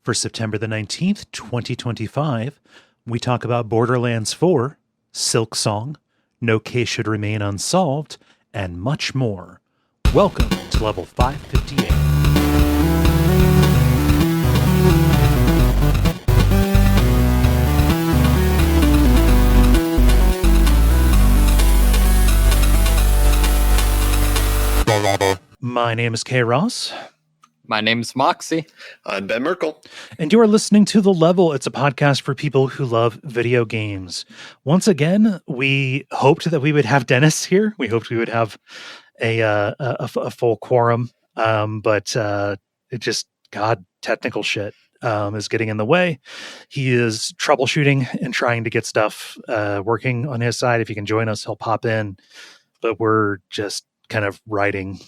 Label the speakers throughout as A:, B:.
A: For September the 19th, 2025, we talk about Borderlands 4, Silksong, No Case Should Remain Unsolved, and much more. Welcome to Level 558. My name is Kaye Ross.
B: My name's Moxie.
C: I'm Ben Merkel.
A: And you are listening to The Level. It's a podcast for people who love video games. Once again, we hoped that we would have Dennis here. We hoped we would have a full quorum, but it just, technical shit is getting in the way. He is troubleshooting and trying to get stuff working on his side. If he can join us, he'll pop in. But we're just kind of riding,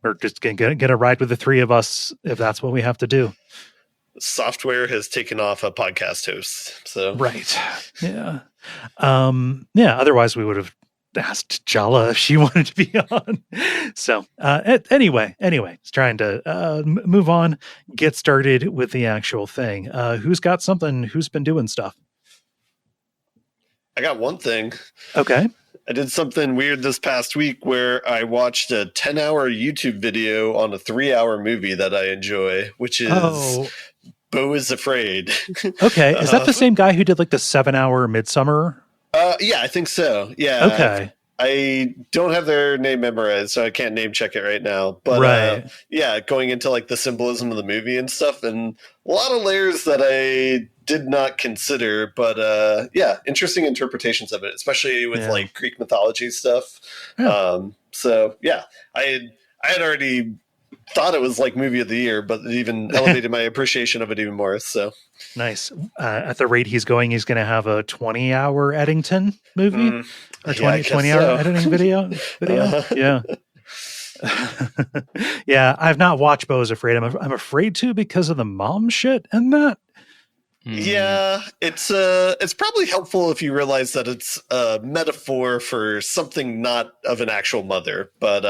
A: or just get a ride with the three of us if that's what we have to do.
C: Software has taken off a podcast host. So
A: right. Yeah. Otherwise we would have asked Jala if she wanted to be on. So anyway, it's trying to move on, get started with the actual thing. Who's got something? Who's been doing stuff?
C: I got one thing.
A: Okay.
C: I did something weird this past week where I watched a 10-hour YouTube video on a 3-hour movie that I enjoy, which is Beau is Afraid.
A: Okay. Is that the same guy who did like the 7-hour Midsummer?
C: Yeah, I think so. Yeah.
A: Okay.
C: I don't have their name memorized, so I can't name check it right now. But
A: right.
C: Going into like the symbolism of the movie and stuff, and a lot of layers that I did not consider. But interesting interpretations of it, especially with like Greek mythology stuff. Yeah. I had already thought it was like movie of the year, but it even elevated my appreciation of it even more. So
A: nice. At the rate he's going to have a 20-hour Eddington movie or 20-hour editing video. Yeah. Yeah. I've not watched Beau is Afraid. I'm afraid to because of the mom shit and that.
C: Yeah, it's probably helpful if you realize that it's a metaphor for something not of an actual mother, but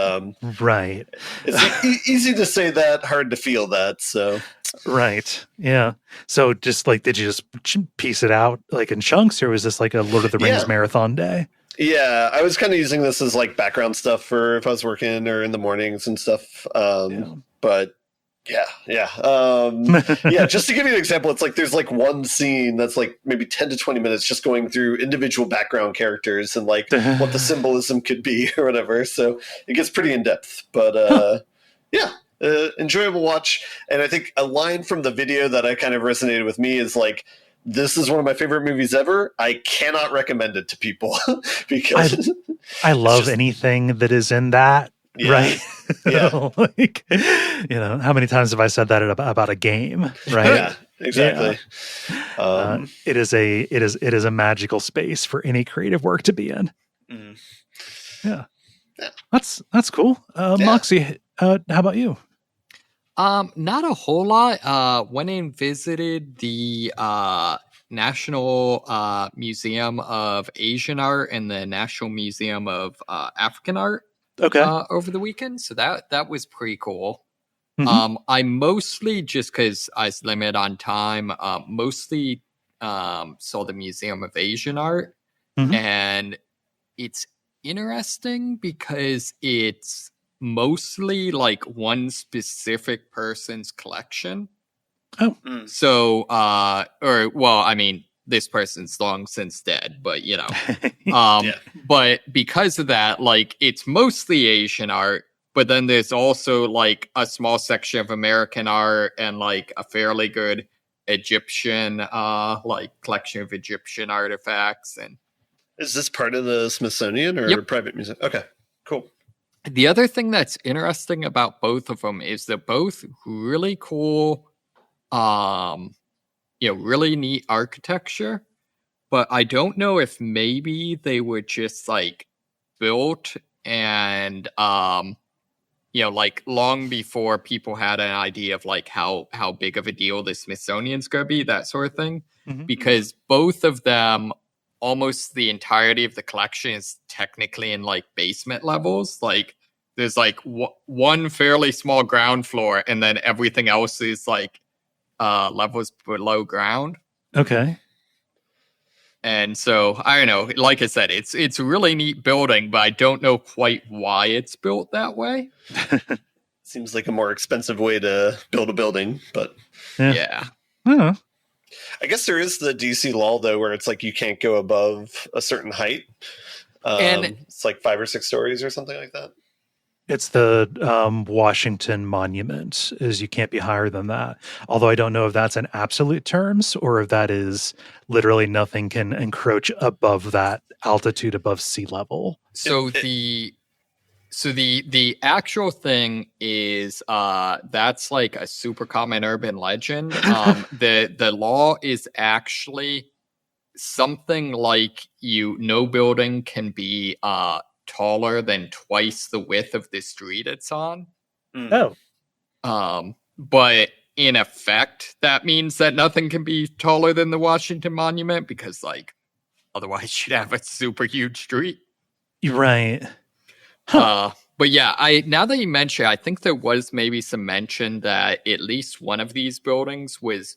A: right.
C: It's easy to say that, hard to feel that. So
A: right, yeah. So just like, did you just piece it out like in chunks, or was this like a Lord of the Rings marathon day?
C: Yeah, I was kind of using this as like background stuff for if I was working or in the mornings and stuff. But. Just to give you an example, it's like there's like one scene that's like maybe 10 to 20 minutes just going through individual background characters and like what the symbolism could be or whatever. So it gets pretty in depth, but enjoyable watch. And I think a line from the video that I kind of resonated with me is like, this is one of my favorite movies ever. I cannot recommend it to people because
A: I love anything that is in that.
C: Yeah.
A: Right.
C: Yeah.
A: Like, how many times have I said that about a game? Right.
C: Yeah, exactly.
A: Yeah. It is a magical space for any creative work to be in.
C: Mm.
A: Yeah. That's cool. Moxie, how about you?
B: Not a whole lot. Went and visited the National Museum of Asian Art and the National Museum of African Art.
A: Okay.
B: Over the weekend, so that was pretty cool.
A: Mm-hmm.
B: I mostly, just because I was limited on time, mostly saw the Museum of Asian Art, and it's interesting because it's mostly like one specific person's collection.
A: Oh,
B: so this person's long since dead, but but because of that, like it's mostly Asian art, but then there's also like a small section of American art and like a fairly good Egyptian collection of Egyptian artifacts. And
C: is this part of the Smithsonian or private museum? Okay, cool.
B: The other thing that's interesting about both of them is they're both really cool, really neat architecture, but I don't know if maybe they were just like built and like long before people had an idea of like how big of a deal the Smithsonian's gonna be, that sort of thing. Because both of them, almost the entirety of the collection is technically in like basement levels. Like there's like one fairly small ground floor, and then everything else is like levels below ground.
A: Okay.
B: And so, I don't know, like I said, it's a really neat building, but I don't know quite why it's built that way.
C: Seems like a more expensive way to build a building, but
B: Yeah.
A: Huh.
C: I guess there is the DC law, though, where it's like you can't go above a certain height.
B: And
C: it's like 5 or 6 stories or something like that.
A: It's the Washington Monument, is you can't be higher than that. Although I don't know if that's in absolute terms or if that is literally nothing can encroach above that altitude above sea level.
B: So the actual thing is that's like a super common urban legend. The law is actually something like no building can be taller than twice the width of the street it's on.
A: Oh.
B: But in effect, that means that nothing can be taller than the Washington Monument because, like, otherwise you'd have a super huge street.
A: You're right. Huh.
B: But yeah, now that you mention it, I think there was maybe some mention that at least one of these buildings was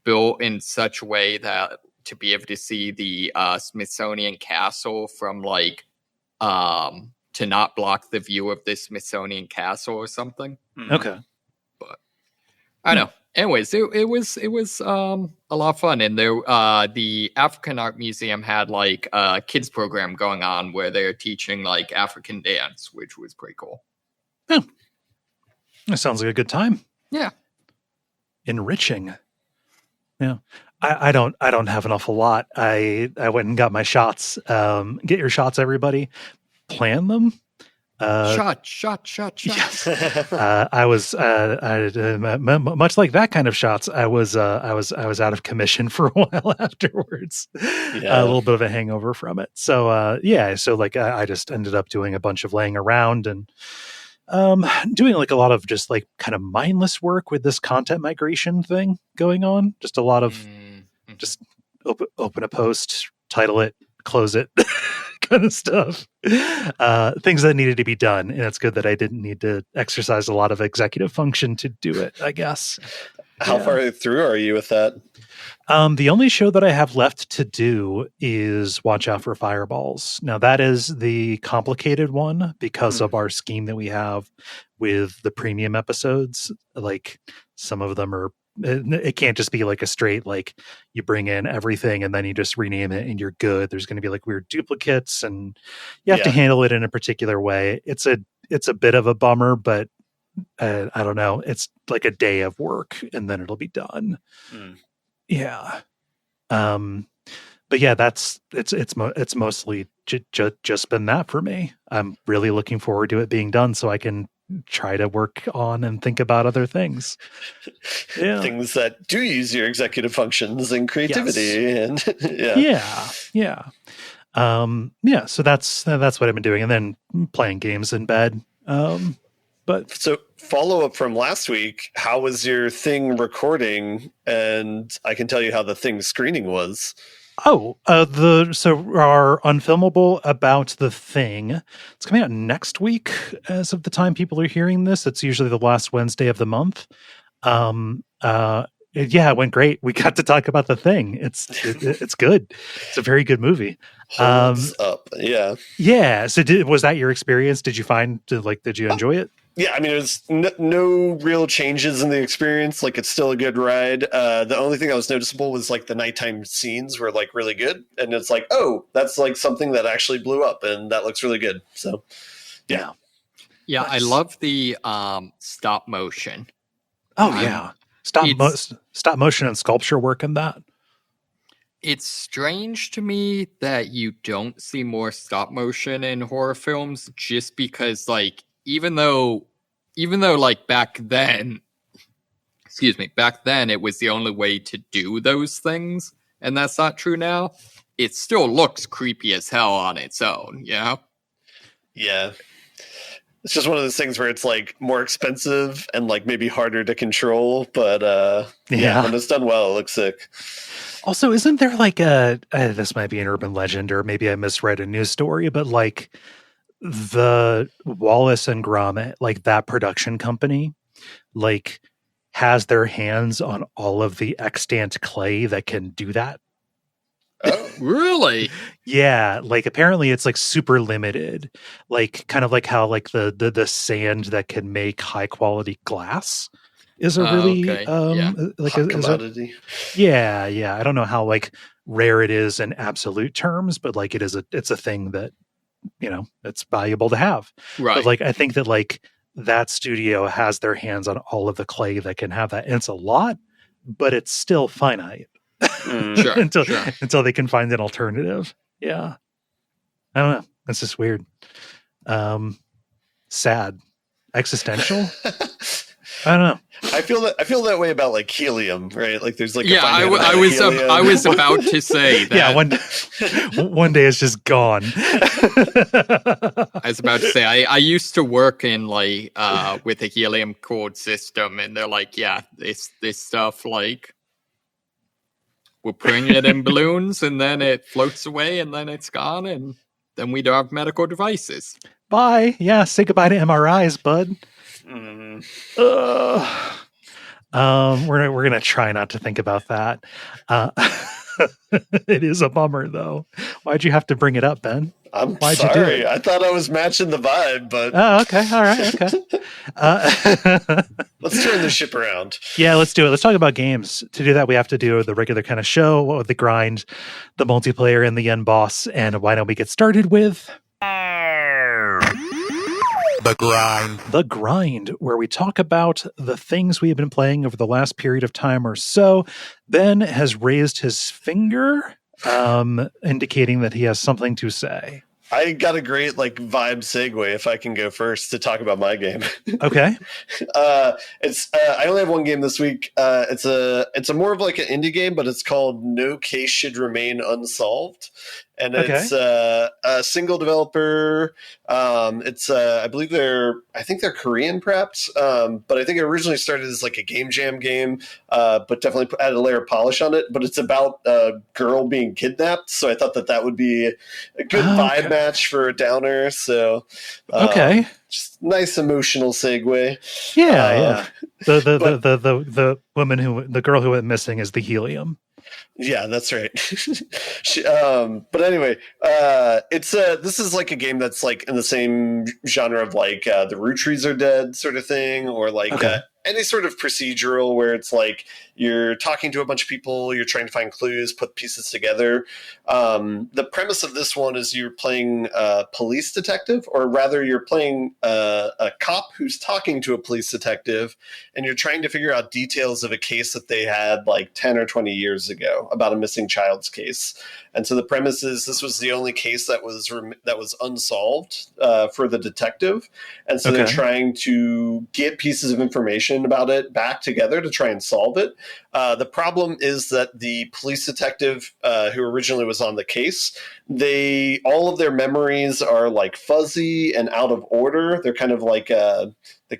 B: built in such a way that to be able to see the Smithsonian Castle from like to not block the view of the Smithsonian Castle or something.
A: Okay.
B: But I don't know. Anyways, it was a lot of fun, and there the African Art Museum had like a kids program going on where they're teaching like African dance, which was pretty cool.
A: Oh, that sounds like a good time.
B: Yeah,
A: enriching. Yeah, I don't have an awful lot. I went and got my shots. Get your shots, everybody. Plan them.
B: Shot.
A: Yes. I was much like that kind of shots. I was out of commission for a while afterwards.
C: Yeah.
A: A little bit of a hangover from it. So so like I just ended up doing a bunch of laying around and doing like a lot of just like kind of mindless work with this content migration thing going on. Just a lot of just open a post, title it, close it. Kind of stuff, things that needed to be done, and it's good that I didn't need to exercise a lot of executive function to do it, I guess.
C: How far through are you with that?
A: The only show that I have left to do is Watch Out for Fireballs. Now that is the complicated one because of our scheme that we have with the premium episodes. Like some of them are, it can't just be like a straight, like you bring in everything and then you just rename it and you're good. There's going to be like weird duplicates and you have to handle it in a particular way. It's a bit of a bummer, but I don't know. It's like a day of work and then it'll be done. Yeah. But yeah, it's mostly just been that for me. I'm really looking forward to it being done so I can try to work on and think about other things. Yeah.
C: Things that do use your executive functions and creativity. And
A: yeah. So that's what I've been doing. And then playing games in bed. But
C: so follow up from last week, how was your thing recording? And I can tell you how the thing screening was.
A: So our Unfilmable About the Thing, it's coming out next week as of the time people are hearing this. It's usually the last Wednesday of the month. It went great. We got to talk about the thing. It's good. It's a very good movie.
C: Holds up. Yeah.
A: Yeah. So was that your experience? Did you enjoy it?
C: Yeah, I mean, there's no real changes in the experience. Like, it's still a good ride. The only thing that was noticeable was, like, the nighttime scenes were, like, really good. And it's like, oh, that's, like, something that actually blew up, and that looks really good. So, yeah.
B: Yeah, nice. I love the stop motion.
A: Oh, yeah. Stop motion and sculpture work in that.
B: It's strange to me that you don't see more stop motion in horror films just because, like, even though like back then it was the only way to do those things, and that's not true now, it still looks creepy as hell on its own, you know?
C: Yeah. It's just one of those things where it's like more expensive and like maybe harder to control, but when it's done well, it looks sick.
A: Also, isn't there like this might be an urban legend or maybe I misread a news story, but like the Wallace and Gromit, like that production company, like has their hands on all of the extant clay that can do that.
C: Oh,
B: Really?
A: Yeah, like apparently it's like super limited, like kind of like how like the sand that can make high quality glass is a really
B: Okay. Yeah.
A: like
C: hot
A: is a
C: commodity.
A: yeah. I don't know how like rare it is in absolute terms, but like it's a thing that, you know, it's valuable to have. But
B: Right.
A: like I think that like that studio has their hands on all of the clay that can have that. And it's a lot, but it's still finite
B: Sure.
A: until
B: Sure.
A: until they can find an alternative. Yeah. I don't know. It's just weird. Sad. Existential? I don't know.
C: I feel that way about like helium, right? Like there's like
B: Yeah,
C: a finite
B: I
C: amount of
B: was
C: helium.
B: I was about to say that.
A: Yeah, one day it's just gone.
B: I was about to say I used to work in like with a helium cord system, and they're like, yeah, this stuff, like, we're putting it in balloons, and then it floats away, and then it's gone, and then we don't have medical devices.
A: Bye. Yeah, say goodbye to MRIs, bud.
C: Mm.
A: We're gonna try not to think about that. It is a bummer, though. Why'd you have to bring it up, Ben?
C: I'm
A: Why'd
C: sorry.
A: you do it?
C: I thought I was matching the vibe, but
A: Oh, okay. All right. Okay.
C: let's turn the ship around.
A: Yeah, let's do it. Let's talk about games. To do that, we have to do the regular kind of show, what with the grind, the multiplayer, and the end boss. And why don't we get started with
D: The grind.
A: The Grind, where we talk about the things we have been playing over the last period of time or so. Ben has raised his finger, indicating that he has something to say.
C: I got a great like vibe segue if I can go first to talk about my game.
A: Okay.
C: It's I only have one game this week. It's a more of like an indie game, but it's called No Case Should Remain Unsolved, and it's a single developer. It's I believe I think they're Korean perhaps, but I think it originally started as like a game jam game, but definitely added a layer of polish on it. But it's about a girl being kidnapped, so I thought that would be a good vibe match for a downer. So
A: Okay.
C: just nice emotional segue.
A: Yeah. The woman the girl who went missing is the helium.
C: Yeah, that's right. But anyway, this is like a game that's like in the same genre of like the Root Trees Are Dead sort of thing, or like any sort of procedural where it's like you're talking to a bunch of people, you're trying to find clues, put pieces together. The premise of this one is you're playing a police detective, or rather you're playing a cop who's talking to a police detective, and you're trying to figure out details of a case that they had like 10 or 20 years ago about a missing child's case. And so the premise is this was the only case that was unsolved for the detective. And so they're trying to get pieces of information about it back together to try and solve it. The problem is that the police detective who originally was on the case, all of their memories are like fuzzy and out of order. They're kind of like they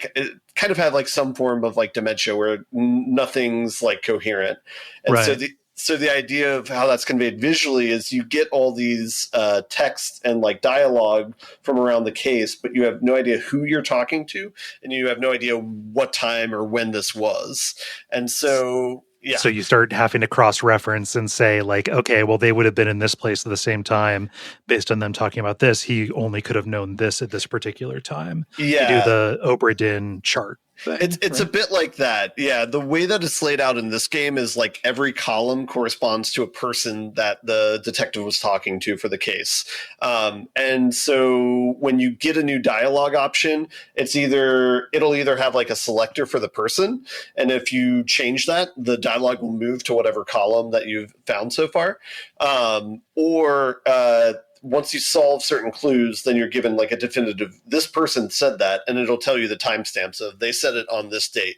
C: kind of have like some form of like dementia where nothing's like coherent. And so the idea of how that's conveyed visually is you get all these text and like dialogue from around the case, but you have no idea who you're talking to, and you have no idea what time or when this was. And so, yeah.
A: So you start having to cross-reference and say like, okay, well, they would have been in this place at the same time based on them talking about this. He only could have known this at this particular time.
C: Yeah.
A: You do the Obra Dinn chart thing.
C: It's a bit like that. Yeah. The way that it's laid out in this game is like every column corresponds to a person that the detective was talking to for the case. And so when you get a new dialogue option, it'll either have like a selector for the person. And if you change that, the dialogue will move to whatever column that you've found so far. Or once you solve certain clues, then you're given like a definitive, this person said that, and it'll tell you the timestamps of they said it on this date.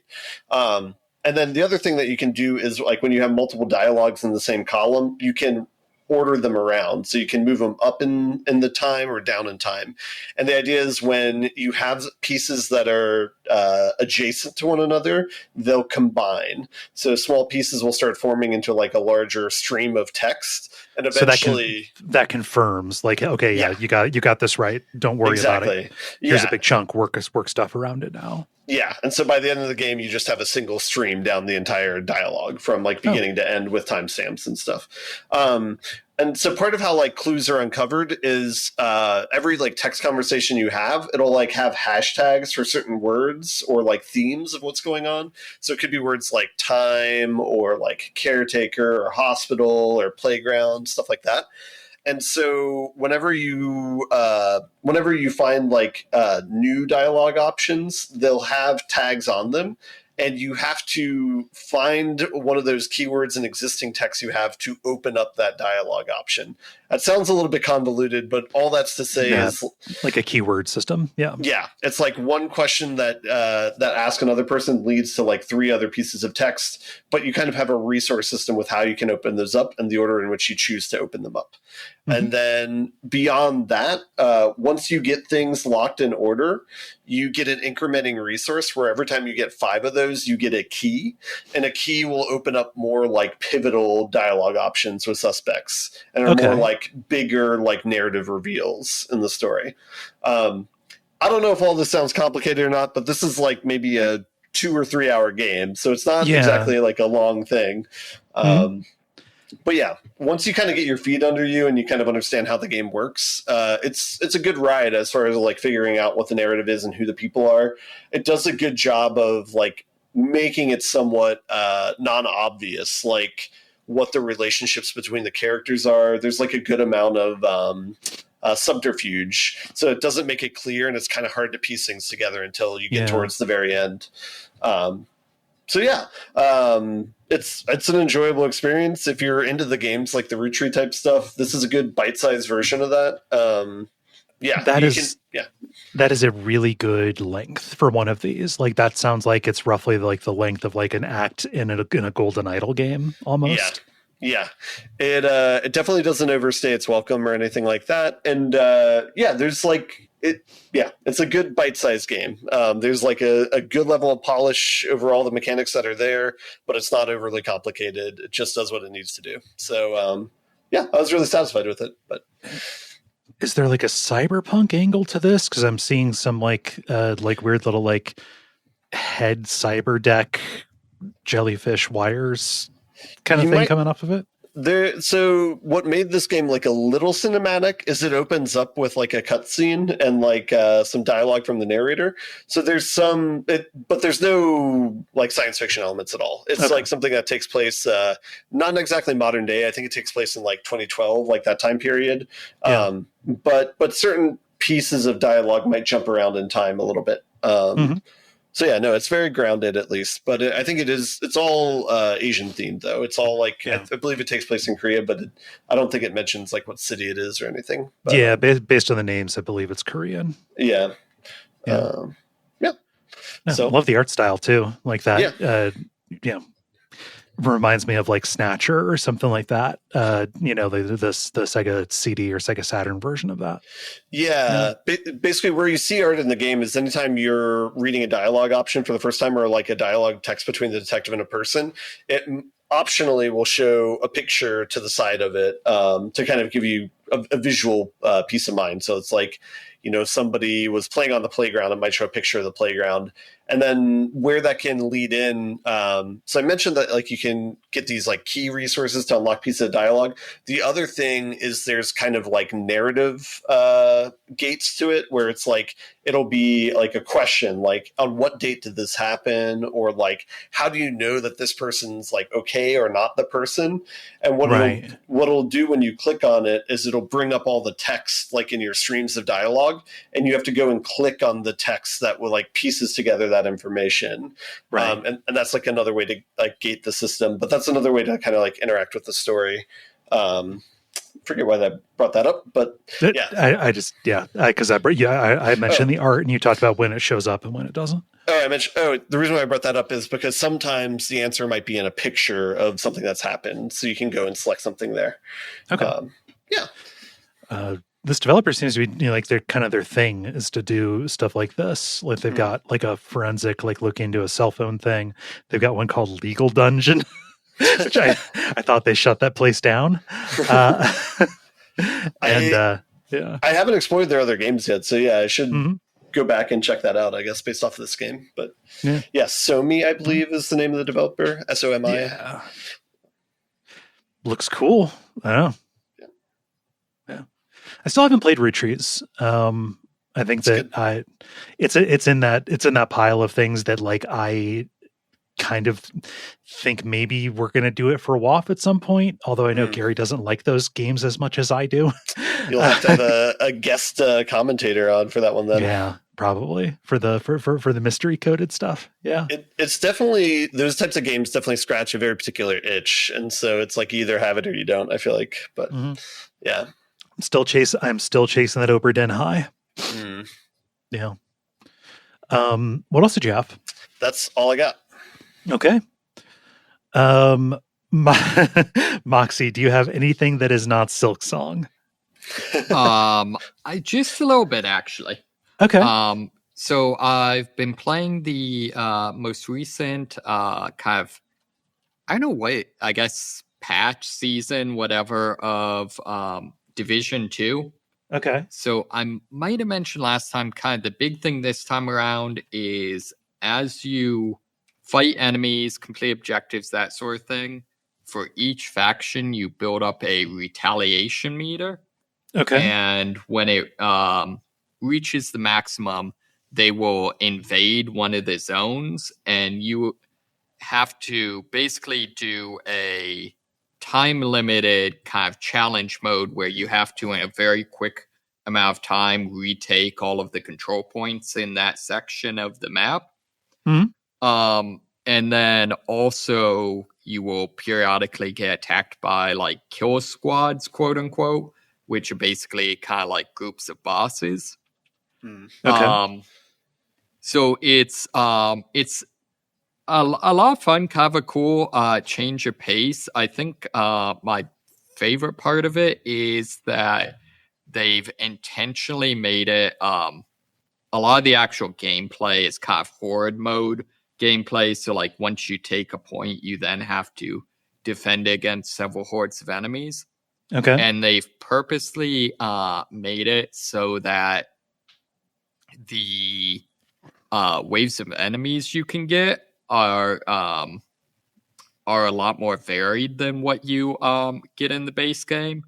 C: And then the other thing that you can do is like when you have multiple dialogues in the same column, you can order them around. So you can move them up in the time or down in time. And the idea is when you have pieces that are adjacent to one another, they'll combine. So small pieces will start forming into like a larger stream of text. And
A: So
C: eventually,
A: that confirms, like, okay, yeah,
C: yeah.
A: you got this right. Don't worry about it.
C: Exactly.
A: Here's
C: Yeah.
A: a big chunk. Work stuff around it now.
C: Yeah, and so by the end of the game, you just have a single stream down the entire dialogue from like beginning to end with timestamps and stuff. And so part of how like clues are uncovered is every like text conversation you have, it'll like have hashtags for certain words or like themes of what's going on. So it could be words like time or like caretaker or hospital or playground, stuff like that. And so whenever you find like new dialogue options, they'll have tags on them, and you have to find one of those keywords in existing text you have to open up that dialogue option. That sounds a little bit convoluted, but all that's to say is
A: like a keyword system. Yeah.
C: Yeah. It's like one question that ask another person leads to like 3 other pieces of text, but you kind of have a resource system with how you can open those up and the order in which you choose to open them up. Mm-hmm. And then beyond that, once you get things locked in order, you get an incrementing resource where every time you get 5 of those, you get a key, and a key will open up more like pivotal dialogue options with suspects and are more like bigger like narrative reveals in the story. I don't know if all this sounds complicated or not, but this is like maybe a 2 or 3 hour game, so it's not exactly like a long thing. But yeah, once you kind of get your feet under you and you kind of understand how the game works, it's a good ride as far as like figuring out what the narrative is and who the people are. It does a good job of like making it somewhat non-obvious, like what the relationships between the characters are. There's like a good amount of subterfuge, so it doesn't make it clear, and it's kind of hard to piece things together until you get towards the very end. So yeah, it's an enjoyable experience if you're into the games like the root tree type stuff. This is a good bite-sized version of that.
A: That is a really good length for one of these. Like that sounds like it's roughly like the length of like an act in a Golden Idol game almost.
C: Yeah. It definitely doesn't overstay its welcome or anything like that. And there's like it's a good bite-sized game. There's like a good level of polish over all the mechanics that are there, but it's not overly complicated. It just does what it needs to do. So I was really satisfied with it. But
A: is there like a cyberpunk angle to this? Because I'm seeing some like weird little like head cyber deck jellyfish wires kind of thing coming off of it.
C: So what made this game like a little cinematic is it opens up with like a cutscene and like some dialogue from the narrator. So there's but there's no like science fiction elements at all. It's like something that takes place not exactly modern day. I think it takes place in like 2012, like that time period. Yeah. But certain pieces of dialogue might jump around in time a little bit. So yeah, no, it's very grounded at least, but I think it's all Asian themed though. It's all like, I believe it takes place in Korea, but I don't think it mentions like what city it is or anything. But,
A: based on the names, I believe it's Korean.
C: Yeah.
A: So I love the art style too. Like that, reminds me of like Snatcher or something like that. The Sega CD or Sega Saturn version of that.
C: Basically where you see art in the game is anytime you're reading a dialogue option for the first time or like a dialogue text between the detective and a person, it optionally will show a picture to the side of it to kind of give you a visual peace of mind. So it's like, somebody was playing on the playground, it might show a picture of the playground. And then where that can lead in, so I mentioned that like you can get these like key resources to unlock pieces of dialogue. The other thing is there's kind of like narrative gates to it where it's like it'll be like a question like on what date did this happen, or like how do you know that this person's like okay or not the person. And what it'll do when you click on it is it'll bring up all the text like in your streams of dialogue, and you have to go and click on the text that will like pieces together that information. And that's like another way to like gate the system, but that's another way to kind of like interact with the story. Forget why that brought that up, but I mentioned the art and you talked about when it shows up and when it doesn't. The reason why I brought that up is because sometimes the answer might be in a picture of something that's happened, so you can go and select something there.
A: This developer seems to be like their thing is to do stuff like this. Like they've got like a forensic like look into a cell phone thing. They've got one called Legal Dungeon. which I thought they shut that place down. Yeah.
C: I haven't explored their other games yet, so yeah, I should
A: Mhm.
C: go back and check that out, I guess, based off of this game. But
A: Yeah.
C: Somi, I believe, is the name of the developer. SOMI.
A: Yeah. Looks cool. I don't know. Yeah. I still haven't played Retreats. I think
C: That's
A: it's in that pile of things that like I kind of think maybe we're going to do it for WAF at some point. Although I know Gary doesn't like those games as much as I do.
C: You'll have to have a guest commentator on for that one then.
A: Yeah, probably for the mystery coded stuff. Yeah,
C: it's definitely, those types of games definitely scratch a very particular itch, and so it's like you either have it or you don't, I feel like. But yeah,
A: I'm still chasing that Oberdin high. Yeah. What else did you have?
C: That's all I got.
A: Okay. Moxie, do you have anything that is not Silksong?
B: I just a little bit actually.
A: Okay.
B: So I've been playing the most recent kind of, I don't know what, I guess patch season, whatever, of Division 2.
A: Okay.
B: So I might have mentioned last time, kind of the big thing this time around is as you fight enemies, complete objectives, that sort of thing, for each faction, you build up a retaliation meter.
A: Okay.
B: And when it reaches the maximum, they will invade one of the zones, and you have to basically do a time-limited kind of challenge mode where you have to, in a very quick amount of time, retake all of the control points in that section of the map. And then also you will periodically get attacked by like kill squads, quote unquote, which are basically kind of like groups of bosses.
A: Okay.
B: So it's a lot of fun, kind of a cool change of pace. I think my favorite part of it is that they've intentionally made it a lot of the actual gameplay is kind of horde mode gameplay. So like once you take a point, you then have to defend against several hordes of enemies.
A: Okay.
B: And they've purposely made it so that the waves of enemies you can get are a lot more varied than what you get in the base game.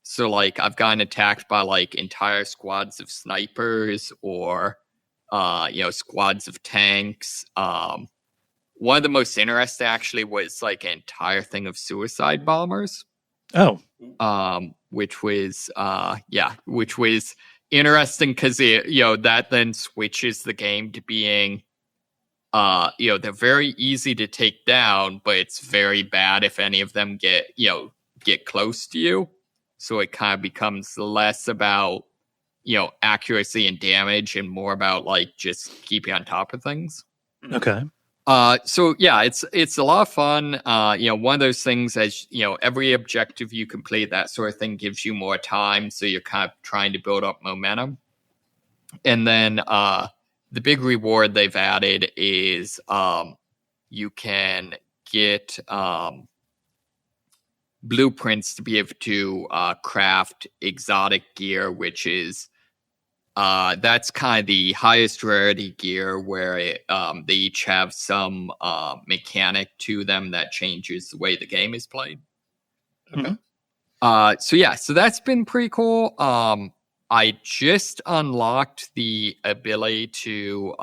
B: So like I've gotten attacked by like entire squads of snipers or squads of tanks. One of the most interesting actually was like an entire thing of suicide bombers.
A: Oh.
B: Which was interesting because that then switches the game to being they're very easy to take down, but it's very bad if any of them get close to you. So it kind of becomes less about accuracy and damage and more about like just keeping on top of things.
A: Okay.
B: So yeah, it's a lot of fun. One of those things, as every objective you complete, that sort of thing gives you more time. So you're kind of trying to build up momentum. And then the big reward they've added is you can get blueprints to be able to craft exotic gear, which is that's kind of the highest rarity gear where they each have some mechanic to them that changes the way the game is played.
C: Okay.
B: So that's been pretty cool. I just unlocked the ability to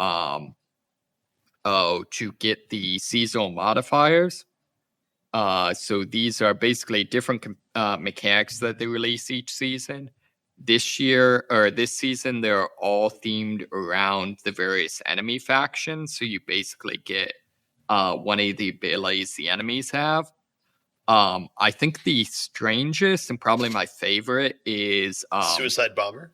B: get the seasonal modifiers. So these are basically different mechanics that they release each season. This season, they're all themed around the various enemy factions. So you basically get one of the abilities the enemies have. I think the strangest and probably my favorite is
C: Suicide Bomber.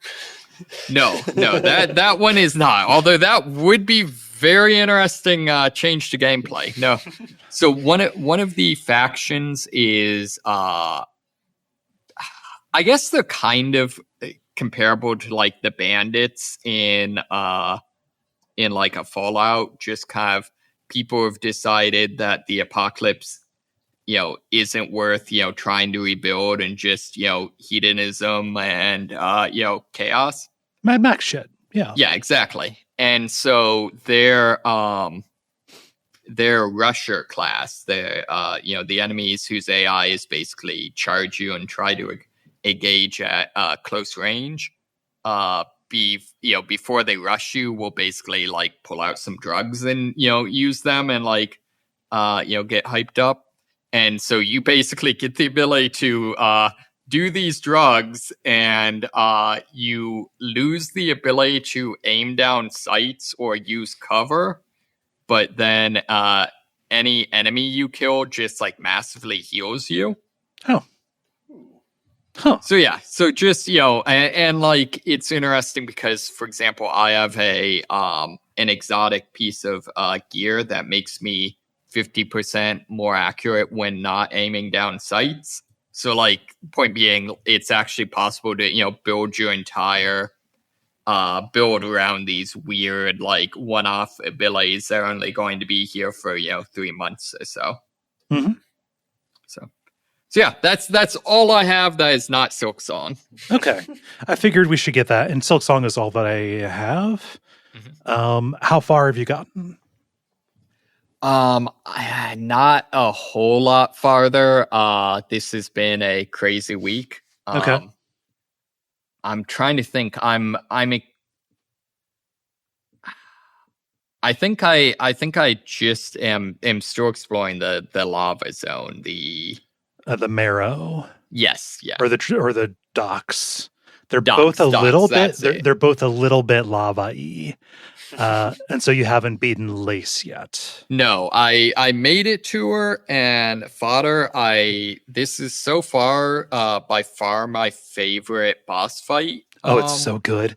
B: No, that one is not. Although that would be very interesting change to gameplay. No, so one of the factions is I guess they're kind of comparable to like the bandits in like a Fallout. Just kind of people have decided that the apocalypse isn't worth, trying to rebuild and just, hedonism and, chaos.
A: Mad Max shit. Yeah.
B: Yeah, exactly. And so their rusher class, the enemies whose AI is basically charge you and try to engage at close range, before they rush you, will basically like pull out some drugs and use them and like get hyped up. And so you basically get the ability to do these drugs, and you lose the ability to aim down sights or use cover. But then any enemy you kill just like massively heals you.
A: Oh. Huh.
B: So yeah, so just and like it's interesting because, for example, I have an exotic piece of gear that makes me 50% more accurate when not aiming down sights. So like, point being, it's actually possible to build your entire build around these weird like one-off abilities that are only going to be here for 3 months or so.
A: Mm-hmm.
B: So yeah, that's all I have that is not Silksong.
A: Okay. I figured we should get that, and Silksong is all that I have. Mm-hmm. How far have you gotten?
B: Not a whole lot farther. This has been a crazy week.
A: Okay.
B: I'm trying to think. I think I just am still exploring the lava zone. The marrow. Yes, yeah.
A: Or the docks. They're both a little bit. They're both a little bit lava-y. And so you haven't beaten Lace yet.
B: No, I made it to her and fought her. This is so far by far my favorite boss fight.
A: Oh, it's so good.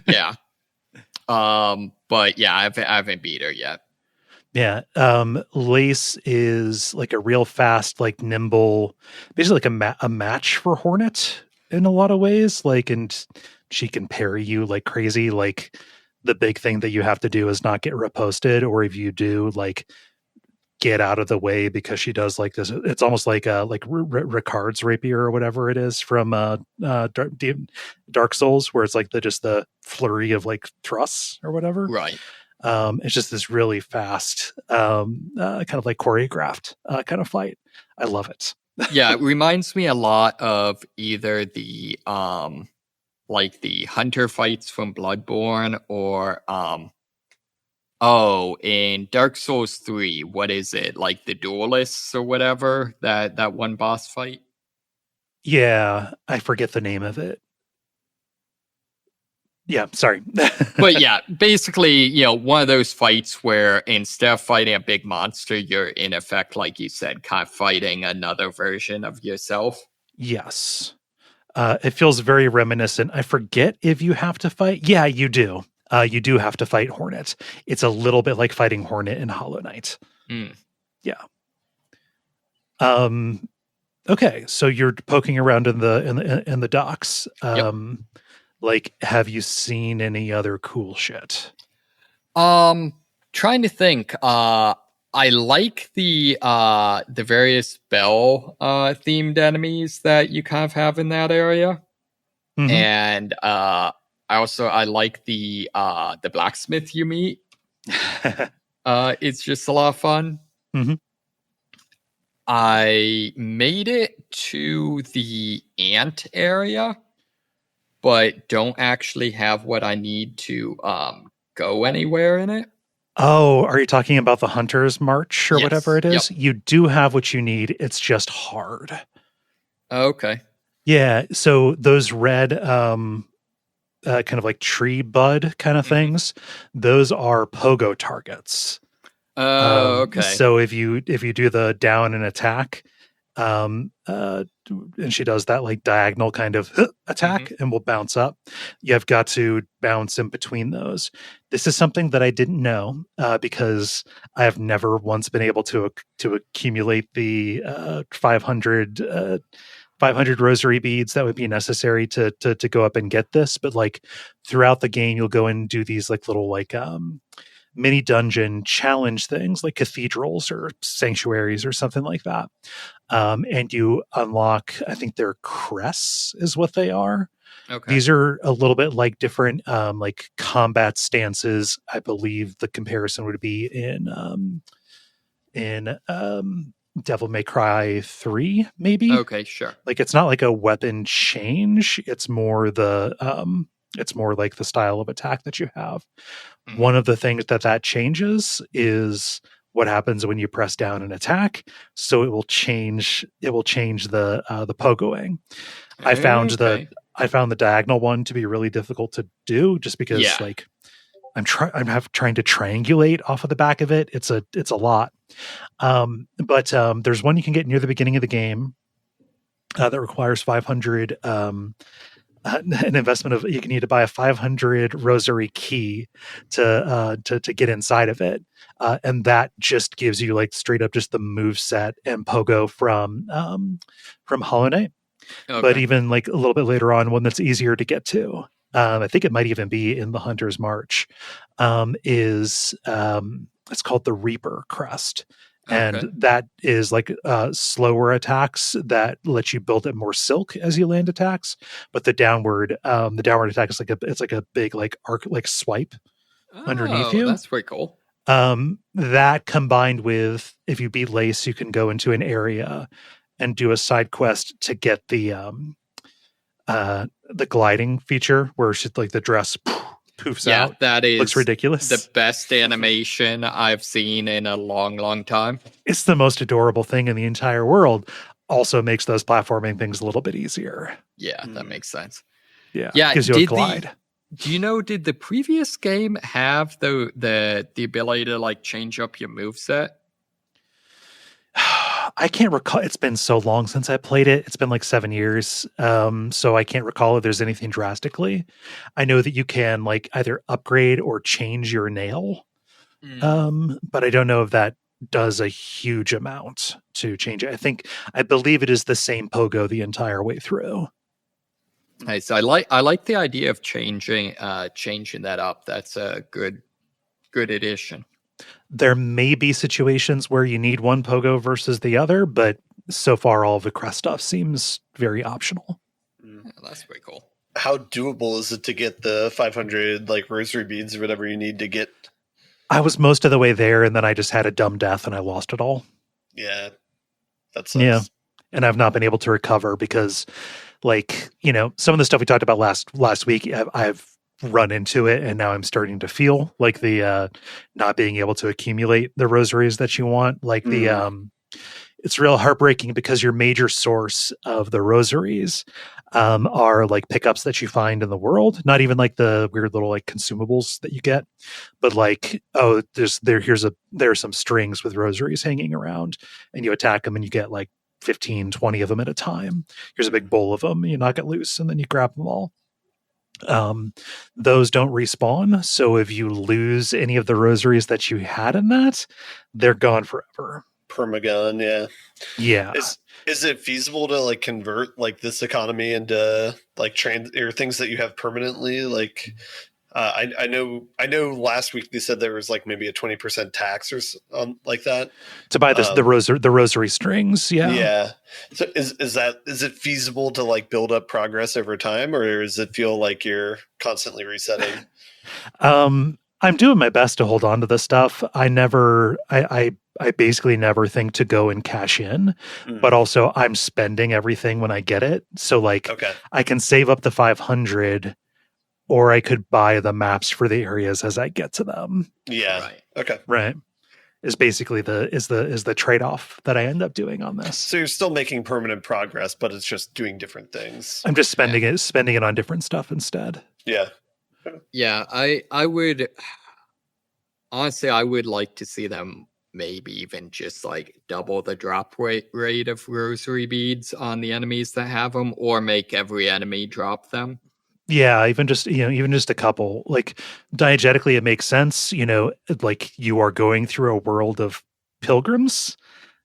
B: yeah. But yeah, I haven't beat her yet.
A: Yeah. Lace is like a real fast, like nimble, basically like a match for Hornet in a lot of ways. Like, and she can parry you like crazy. Like, the big thing that you have to do is not get reposted, or if you do, like, get out of the way, because she does like this. It's almost like Ricard's rapier or whatever it is from Dark Souls, where it's like the flurry of like thrusts or whatever.
B: Right.
A: It's just this really fast, kind of like choreographed kind of fight. I love it.
B: Yeah, it reminds me a lot of either the like the hunter fights from Bloodborne, or in Dark Souls 3, what is it? Like the duelists or whatever, that one boss fight?
A: Yeah, I forget the name of it. Yeah, sorry.
B: But yeah, basically, one of those fights where instead of fighting a big monster, you're in effect, like you said, kind of fighting another version of yourself.
A: Yes. It feels very reminiscent. I forget if you have to fight. Yeah, you do. You do have to fight Hornet. It's a little bit like fighting Hornet in Hollow Knight.
B: Mm.
A: Yeah. Okay, so you're poking around in the docks.
B: Yep.
A: Like, have you seen any other cool shit?
B: Trying to think. I like the various bell themed enemies that you kind of have in that area. Mm-hmm. And I like the blacksmith you meet. It's just a lot of fun.
A: Mm-hmm.
B: I made it to the ant area, but don't actually have what I need to go anywhere in it.
A: Oh, are you talking about the Hunter's March or whatever it is?
B: Yep.
A: You do have what you need. It's just hard.
B: Okay.
A: Yeah. So those red, kind of like tree bud kind of things, those are pogo targets.
B: Oh, okay.
A: So if you do the down and attack, and she does that like diagonal kind of attack and will bounce up, you've got to bounce in between those. This is something that I didn't know, because I have never once been able to accumulate the 500 rosary beads that would be necessary to go up and get this. But like throughout the game, you'll go and do these like little like mini dungeon challenge things like cathedrals or sanctuaries or something like that. And you unlock, I think they're crests is what they are.
B: Okay.
A: These are a little bit like different like combat stances. I believe the comparison would be in Devil May Cry 3, maybe.
B: Okay, sure.
A: Like it's not like a weapon change. It's more it's more like the style of attack that you have.
B: Mhm.
A: One of the things that changes is what happens when you press down an attack. So it will change the pogoing. I found
B: Okay.
A: the diagonal one to be really difficult to do just because
B: Yeah.
A: like I'm trying to triangulate off of the back of it. It's a lot. But there's one you can get near the beginning of the game that requires 500 an investment of you need to buy a 500 rosary key to get inside of it, and that just gives you like straight up just the move set and pogo from Hollow Knight.
B: Okay.
A: But even like a little bit later on, one that's easier to get to, I think it might even be in the Hunter's March, is it's called the Reaper Crest. And
B: Okay.
A: that is like slower attacks that let you build up more silk as you land attacks. But the downward attack is like a big like arc like swipe underneath you.
B: That's pretty cool.
A: That combined with if you beat Lace, you can go into an area and do a side quest to get the gliding feature where it's just like the dress poofs out.
B: That is
A: looks ridiculous.
B: The best animation I've seen in a long, long time.
A: It's the most adorable thing in the entire world. Also makes those platforming things a little bit easier.
B: Yeah, that makes sense.
A: Yeah,
B: Yeah,
A: gives you a glide.
B: Do you know, did the previous game have the ability to like change up your moveset?
A: I can't recall. It's been so long since I played it. It's been like 7 years. So I can't recall if there's anything drastically. I know that you can like either upgrade or change your nail. But I don't know if that does a huge amount to change it. I believe it is the same pogo the entire way through.
B: Nice. I like the idea of changing that up. That's a good addition.
A: There may be situations where you need one pogo versus the other, but so far all of the crest stuff seems very optional.
B: Yeah, that's pretty cool.
C: How doable is it to get the 500 like rosary beads or whatever you need to get?
A: I was most of the way there, and then I just had a dumb death and I lost it all.
C: Yeah, that sucks.
A: Yeah, and I've not been able to recover because, like, you know, some of the stuff we talked about last week, I've run into it, and now I'm starting to feel like the not being able to accumulate the rosaries that you want. Like it's real heartbreaking because your major source of the rosaries are like pickups that you find in the world, not even like the weird little like consumables that you get, but like, oh, there are some strings with rosaries hanging around, and you attack them and you get like 15, 20 of them at a time. Here's a big bowl of them, and you knock it loose and then you grab them all. Those don't respawn, so if you lose any of the rosaries that you had in that, they're gone forever.
C: Permagon,
A: yeah.
C: Is it feasible to like convert like this economy into like or things that you have permanently? Like I know last week they said there was like maybe a 20% tax or like that
A: to buy the rosary strings.
C: Yeah. So is it feasible to like build up progress over time, or does it feel like you're constantly resetting?
A: I'm doing my best to hold on to this stuff. I basically never think to go and cash in, but also I'm spending everything when I get it. So like, I can save up the 500, or I could buy the maps for the areas as I get to them.
C: Yeah. Right. Okay.
A: Right. Is basically the trade-off that I end up doing on this.
C: So you're still making permanent progress, but it's just doing different things.
A: I'm just spending it on different stuff instead.
C: Yeah.
B: Yeah, I would honestly, I would like to see them maybe even just like double the drop rate of rosary beads on the enemies that have them, or make every enemy drop them.
A: Yeah, even just a couple. Like diegetically, it makes sense. You know, like you are going through a world of pilgrims,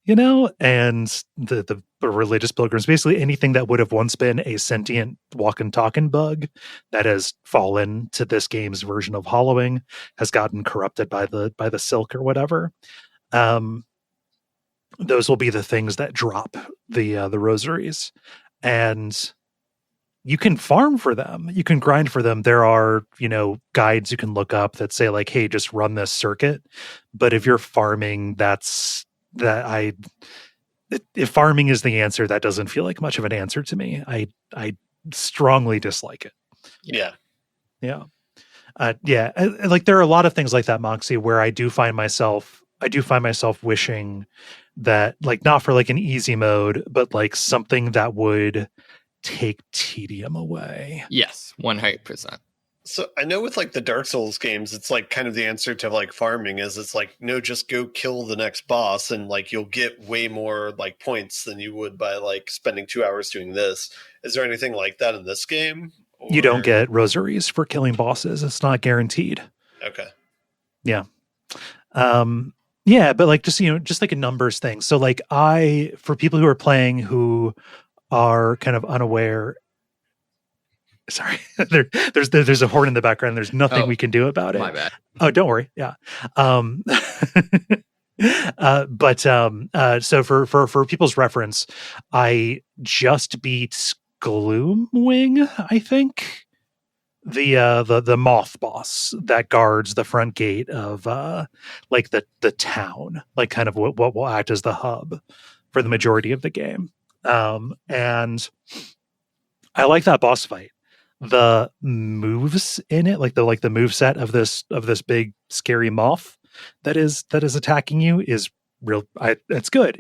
A: and the religious pilgrims, basically anything that would have once been a sentient walking talking bug that has fallen to this game's version of hollowing, has gotten corrupted by the silk or whatever. Those will be the things that drop the rosaries, and you can farm for them. You can grind for them. There are, guides you can look up that say like, hey, just run this circuit. But if you're farming, if farming is the answer, that doesn't feel like much of an answer to me. I strongly dislike it.
C: Yeah.
A: Yeah. Like there are a lot of things like that, Moxie, where I do find myself wishing that, like, not for like an easy mode, but like something that would take tedium away.
B: Yes, 100%.
C: So I know with like the Dark Souls games, it's like kind of the answer to like farming is it's like, no, just go kill the next boss and like you'll get way more like points than you would by like spending 2 hours doing this. Is there anything like that in this game? Or...
A: You don't get rosaries for killing bosses. It's not guaranteed.
C: Okay.
A: Yeah. Yeah, but like just like a numbers thing. So like for people who are playing who are kind of unaware, sorry, there's a horn in the background. There's nothing we can do about it.
B: My bad.
A: Oh, don't worry. Yeah. So for people's reference, I just beat Gloomwing, I think. The moth boss that guards the front gate of like the town, like kind of what will act as the hub for the majority of the game. And I like that boss fight. The moves in it, like the moveset of this big scary moth that is attacking you is real. It's good.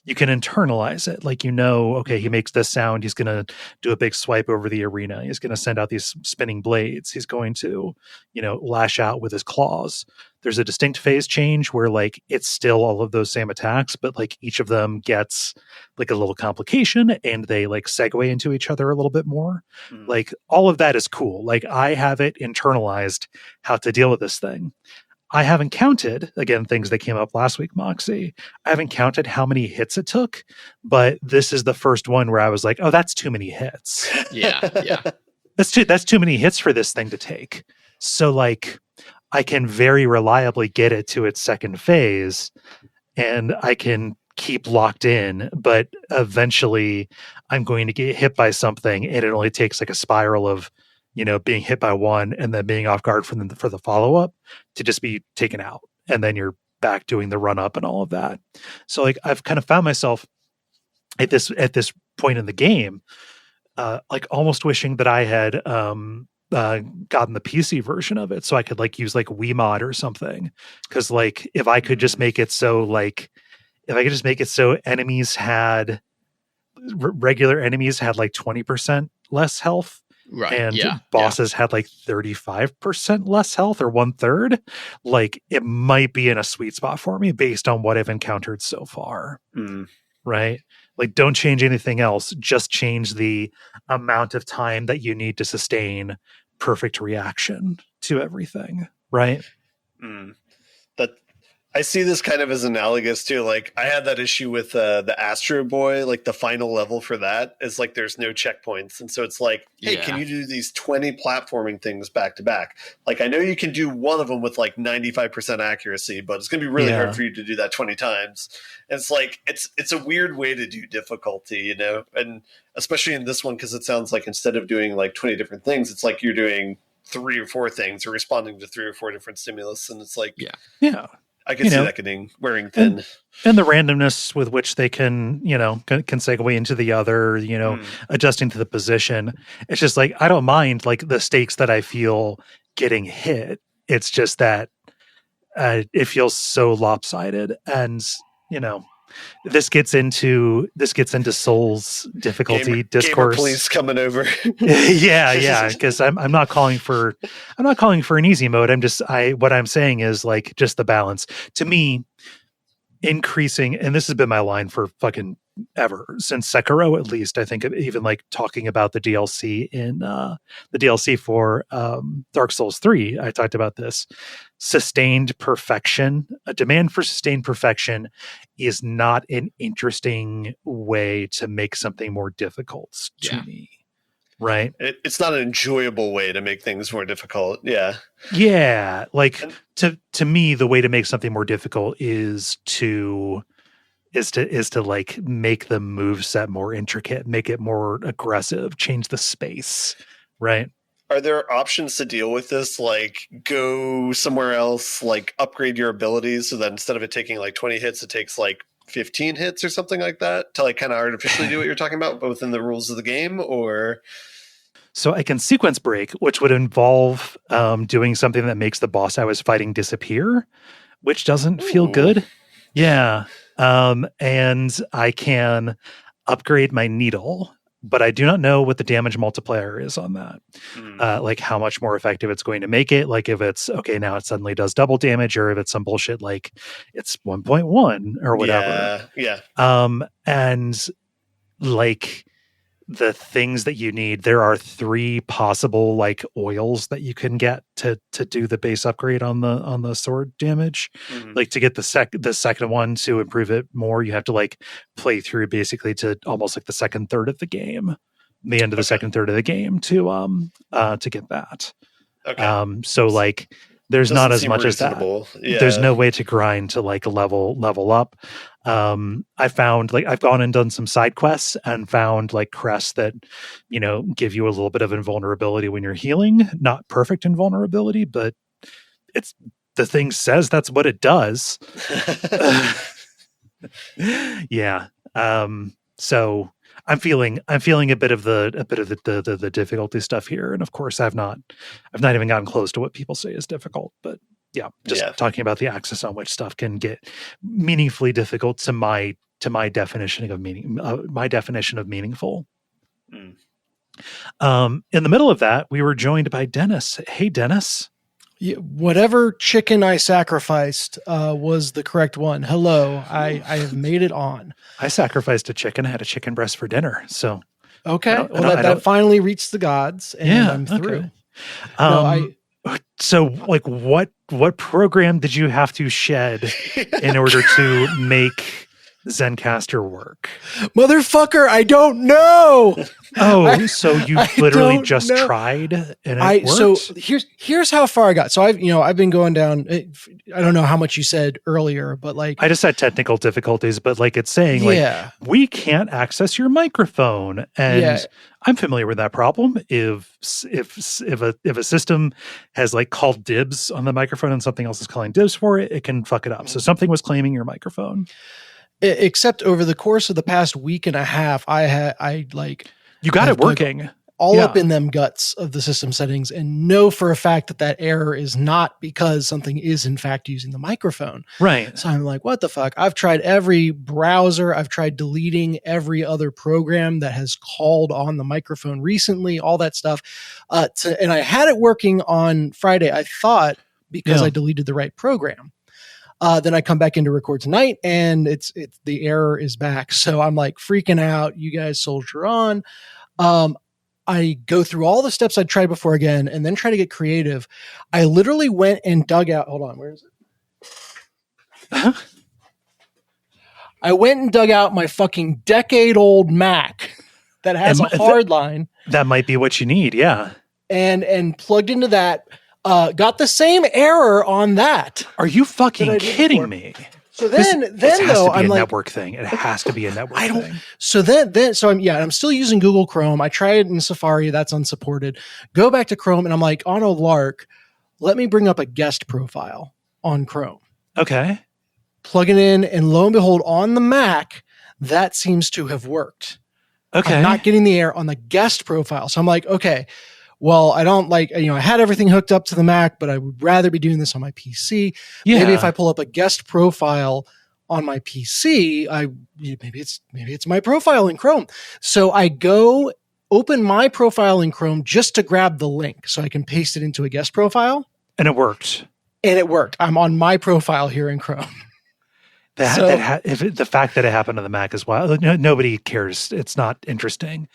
A: You can internalize it. Like, okay, he makes this sound. He's going to do a big swipe over the arena. He's going to send out these spinning blades. He's going to, lash out with his claws. There's a distinct phase change where like it's still all of those same attacks, but like each of them gets like a little complication and they like segue into each other a little bit more. Like all of that is cool. Like I have it internalized how to deal with this thing. I haven't counted, again, things that came up last week, Moxie. I haven't counted how many hits it took, but this is the first one where I was like, oh, that's too many hits.
B: Yeah.
A: That's too many hits for this thing to take. So like I can very reliably get it to its second phase and I can keep locked in, but eventually I'm going to get hit by something and it only takes like a spiral of being hit by one and then being off guard for the follow-up to just be taken out. And then you're back doing the run up and all of that. So like, I've kind of found myself at this point in the game, like almost wishing that I had, gotten the PC version of it so I could like use like Wiimote or something. Cause like, if I could just make it so enemies had regular enemies had like 20% less health.
B: Right.
A: And bosses had like 35% less health or 1/3. Like it might be in a sweet spot for me based on what I've encountered so far. Right. Like don't change anything else. Just change the amount of time that you need to sustain perfect reaction to everything. Right.
C: That I see this kind of as analogous to like I had that issue with the Astro Boy, like the final level for that is like there's no checkpoints, and so it's like, hey, can you do these 20 platforming things back to back? Like I know you can do one of them with like 95% accuracy, but it's going to be really hard for you to do that 20 times. And it's like it's a weird way to do difficulty, and especially in this one because it sounds like instead of doing like 20 different things, it's like you're doing 3 or 4 things or responding to 3 or 4 different stimulus, and it's like I can see that getting wearing thin.
A: And the randomness with which they can segue into the other, adjusting to the position. It's just like, I don't mind like the stakes that I feel getting hit. It's just that it feels so lopsided. And, this gets into Souls difficulty discourse.
C: Gamer police coming over.
A: yeah. Because I'm not calling for an easy mode. What I'm saying is like just the balance to me increasing. And this has been my line for fucking ever, since Sekiro, at least. I think even like talking about the DLC in the DLC for Dark Souls 3, I talked about this. Sustained perfection, a demand for sustained perfection is not an interesting way to make something more difficult to me. Right?
C: It's not an enjoyable way to make things more difficult. Yeah.
A: Yeah. Like to me, the way to make something more difficult is to like make the moveset more intricate, make it more aggressive, change the space. Right.
C: Are there options to deal with this? Like go somewhere else, like upgrade your abilities so that instead of it taking like 20 hits, it takes like 15 hits or something like that to like kind of artificially do what you're talking about, but within the rules of the game? Or
A: so I can sequence break, which would involve doing something that makes the boss I was fighting disappear, which doesn't feel good. Yeah. And I can upgrade my needle, but I do not know what the damage multiplier is on that. Like how much more effective it's going to make it. Like if it's okay, now it suddenly does double damage, or if it's some bullshit like it's 1.1 or whatever.
C: Yeah.
A: And like the things that you need, there are 3 possible like oils that you can get to do the base upgrade on the sword damage. Like to get the second one to improve it more, you have to like play through basically to almost like the second third of the game, the end of the second third of the game to get that. So like there's not as much
C: reasonable
A: as that. Yeah. There's no way to grind to like level up. I found like I've gone and done some side quests and found like crests that, you know, give you a little bit of invulnerability when you're healing. Not perfect invulnerability, but it's the thing says that's what it does. Yeah. So I'm feeling a bit of the difficulty stuff here, and of course I've not even gotten close to what people say is difficult, but talking about the axis on which stuff can get meaningfully difficult to my definition of meaningful. In the middle of that, we were joined by Dennis. Hey, Dennis.
E: Yeah, whatever chicken I sacrificed was the correct one. Hello, I have made it on.
A: I sacrificed a chicken. I had a chicken breast for dinner. So
E: okay, that finally reached the gods, and I'm through.
A: Okay. So, like, what program did you have to shed in order to make Zencastr work?
E: Motherfucker, I don't know.
A: So you literally just tried and it worked?
E: So here's how far I got. So I've been going down. I don't know how much you said earlier, but like
A: I just had technical difficulties, but like it's saying like we can't access your microphone, and I'm familiar with that problem. If a system has like called dibs on the microphone and something else is calling dibs for it, it can fuck it up. So something was claiming your microphone.
E: Except over the course of the past week and a half,
A: you got it working
E: all up in them guts of the system settings and know for a fact that error is not because something is in fact using the microphone.
A: Right.
E: So I'm like, what the fuck? I've tried every browser. I've tried deleting every other program that has called on the microphone recently, all that stuff. And I had it working on Friday, I thought, because I deleted the right program. Then I come back in to record tonight and it's the error is back. So I'm like freaking out. You guys soldier on. I go through all the steps I'd tried before again and then try to get creative. I literally went and dug out. Hold on. Where is it? I went and dug out my fucking decade-old Mac that has a hard line.
A: That might be what you need. Yeah.
E: And plugged into that. Got the same error on that.
A: Are you fucking kidding me?
E: So then
A: I'm like, network thing. It has to be a network thing.
E: So I'm still using Google Chrome. I tried it in Safari. That's unsupported. Go back to Chrome and I'm like, on a lark, let me bring up a guest profile on Chrome.
A: Okay.
E: Plug it in and lo and behold, on the Mac, that seems to have worked.
A: Okay.
E: I'm not getting the error on the guest profile. So I'm like, okay, well, I don't I had everything hooked up to the Mac, but I would rather be doing this on my PC. Yeah. Maybe if I pull up a guest profile on my PC, maybe it's my profile in Chrome. So I go open my profile in Chrome just to grab the link so I can paste it into a guest profile.
A: And it worked.
E: I'm on my profile here in Chrome.
A: The fact that it happened on the Mac is wild. Nobody cares. It's not interesting.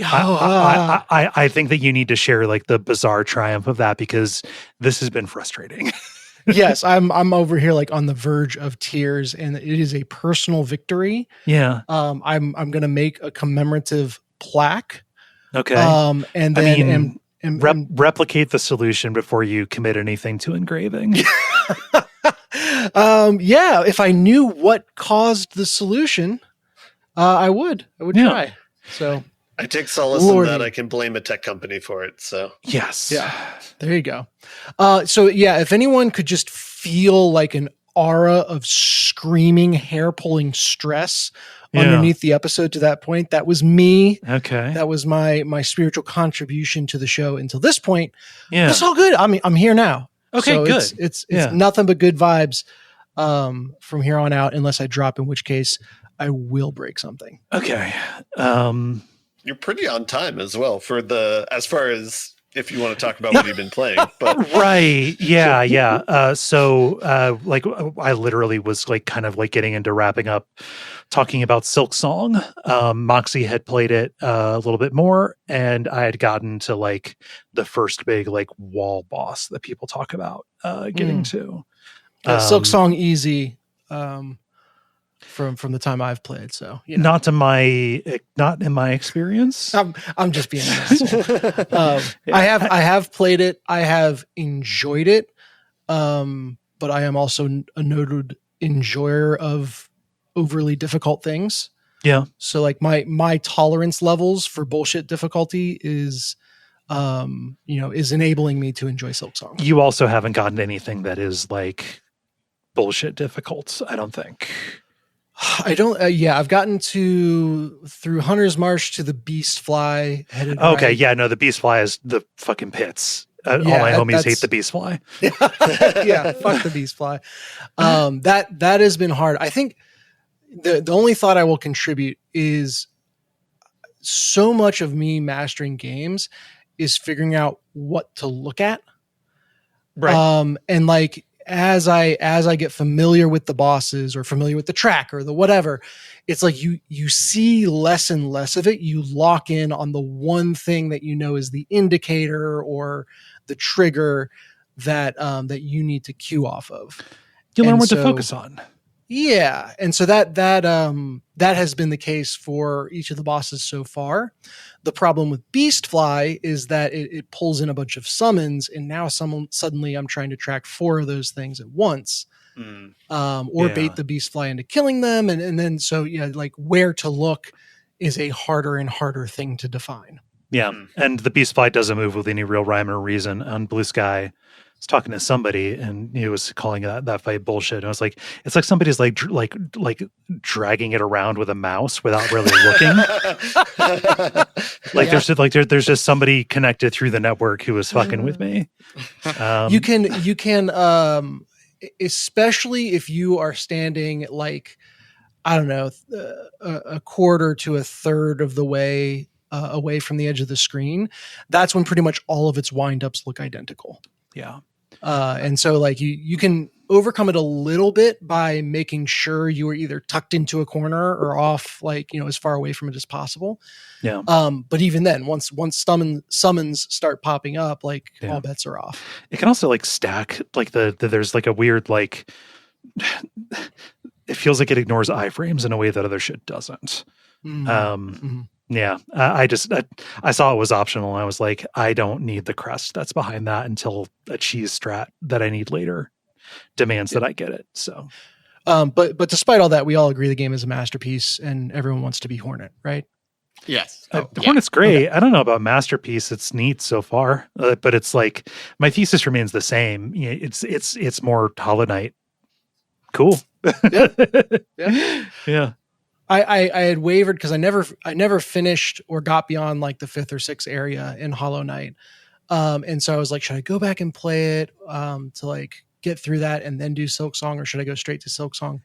A: I think that you need to share like the bizarre triumph of that, because this has been frustrating.
E: Yes, I'm over here like on the verge of tears, and it is a personal victory.
A: Yeah.
E: I'm going to make a commemorative plaque.
A: Okay.
E: And then
A: replicate the solution before you commit anything to engraving.
E: Yeah, if I knew what caused the solution, I would try. So
C: I take solace in that I can blame a tech company for it. So
A: yes.
E: Yeah. There you go. So yeah, if anyone could just feel like an aura of screaming, hair-pulling stress underneath the episode to that point, that was me.
A: Okay.
E: That was my spiritual contribution to the show until this point.
A: Yeah.
E: It's all good. I mean, I'm here now.
A: Okay,
E: so
A: good.
E: It's nothing but good vibes from here on out, unless I drop, in which case I will break something.
A: Okay.
C: You're pretty on time as well as far as if you want to talk about what you've been playing. But
A: right. Yeah. So like I literally was like kind of like getting into wrapping up talking about Silksong. Moxie had played it a little bit more, and I had gotten to like the first big like wall boss that people talk about getting to.
E: Silksong easy from the time I've played. So
A: not in my experience.
E: I'm just being honest. I have played it. I have enjoyed it. But I am also a noted enjoyer of overly difficult things.
A: Yeah.
E: So like my tolerance levels for bullshit difficulty is enabling me to enjoy Silksong.
A: You also haven't gotten anything that is like bullshit difficult, I don't think.
E: I don't. I've gotten through Hunter's March to the Beast Fly.
A: Okay, right. Yeah, no, the Beast Fly is the fucking pits. All my homies hate the Beast Fly.
E: Yeah, fuck the Beast Fly. That has been hard. I think the only thought I will contribute is so much of me mastering games is figuring out what to look at.
A: Right.
E: And like as I get familiar with the bosses or familiar with the track or the whatever, it's like you see less and less of it. You lock in on the one thing that you know is the indicator or the trigger that you need to cue off of.
A: You learn what to focus on.
E: Yeah. And so that has been the case for each of the bosses so far. The problem with Beastfly is that it pulls in a bunch of summons, and now suddenly I'm trying to track 4 of those things at once. Bait the Beastfly into killing them. And then, so like where to look is a harder and harder thing to define.
A: Yeah. And the Beastfly doesn't move with any real rhyme or reason. On Blue Sky, I was talking to somebody and he was calling that fight bullshit. And I was like, it's like somebody's like dragging it around with a mouse without really looking. There's just somebody connected through the network who was fucking with me.
E: You can especially if you are standing like, I don't know, a quarter to a third of the way away from the edge of the screen. That's when pretty much all of its windups look identical.
A: Yeah.
E: And so like you can overcome it a little bit by making sure you are either tucked into a corner or off, like, as far away from it as possible.
A: Yeah.
E: But even then, once summons start popping up, like all bets are off.
A: It can also like stack, like there's like a weird, like, it feels like it ignores iframes in a way that other shit doesn't. Yeah, I saw it was optional. And I was like, I don't need the crest that's behind that until a cheese strat that I need later demands that I get it. So,
E: but despite all that, we all agree the game is a masterpiece, and everyone wants to be Hornet, right?
B: Yes.
A: Hornet's great. Okay. I don't know about masterpiece. It's neat so far, but it's like my thesis remains the same. It's more Hollow Knight. Cool. Yeah.
E: I had wavered because I never finished or got beyond like the 5th or 6th area in Hollow Knight. And so I was like, should I go back and play it to like get through that and then do Silksong, or should I go straight to Silksong?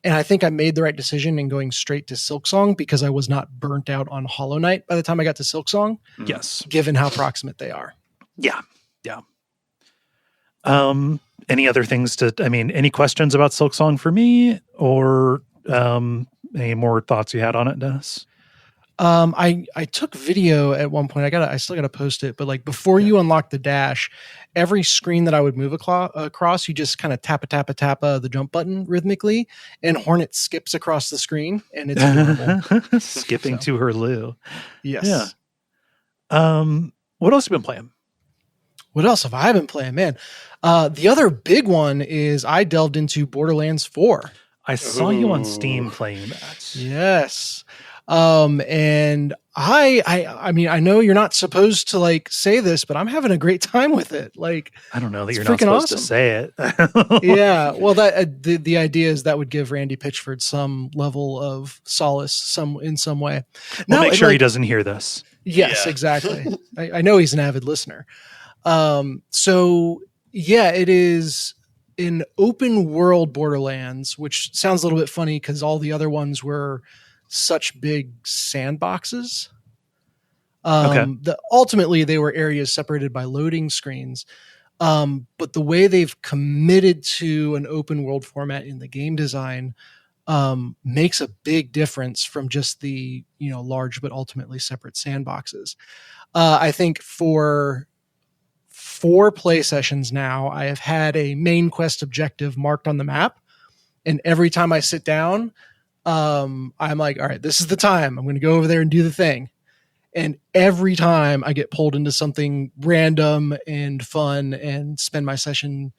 E: And I think I made the right decision in going straight to Silksong because I was not burnt out on Hollow Knight by the time I got to Silksong.
A: Yes.
E: Given how proximate they are.
A: Yeah. Any other things any questions about Silksong for me, or any more thoughts you had on it, Dennis?
E: I took video at one point. I still gotta post it, but like before you unlock the dash, every screen that I would move across, you just kind of tap the jump button rhythmically, and Hornet skips across the screen, and it's adorable.
A: Skipping to her loo.
E: Yes.
A: Yeah. What else have you been playing?
E: What else have I been playing, man? The other big one is I delved into Borderlands 4.
A: I saw you on Steam playing that.
E: Yes. And I mean, I know you're not supposed to like say this, but I'm having a great time with it. Like,
A: I don't know that you're not supposed to say it.
E: Yeah. Well, that the idea is that would give Randy Pitchford some level of solace, in some way.
A: We'll make sure he doesn't hear this.
E: Yes, exactly. I know he's an avid listener. So yeah, it is an open world Borderlands, which sounds a little bit funny because all the other ones were such big sandboxes. Ultimately they were areas separated by loading screens. But the way they've committed to an open world format in the game design makes a big difference from just the, large but ultimately separate sandboxes. I think for 4 play sessions now, I have had a main quest objective marked on the map. And every time I sit down, I'm like, all right, this is the time. I'm going to go over there and do the thing. And every time I get pulled into something random and fun and spend my session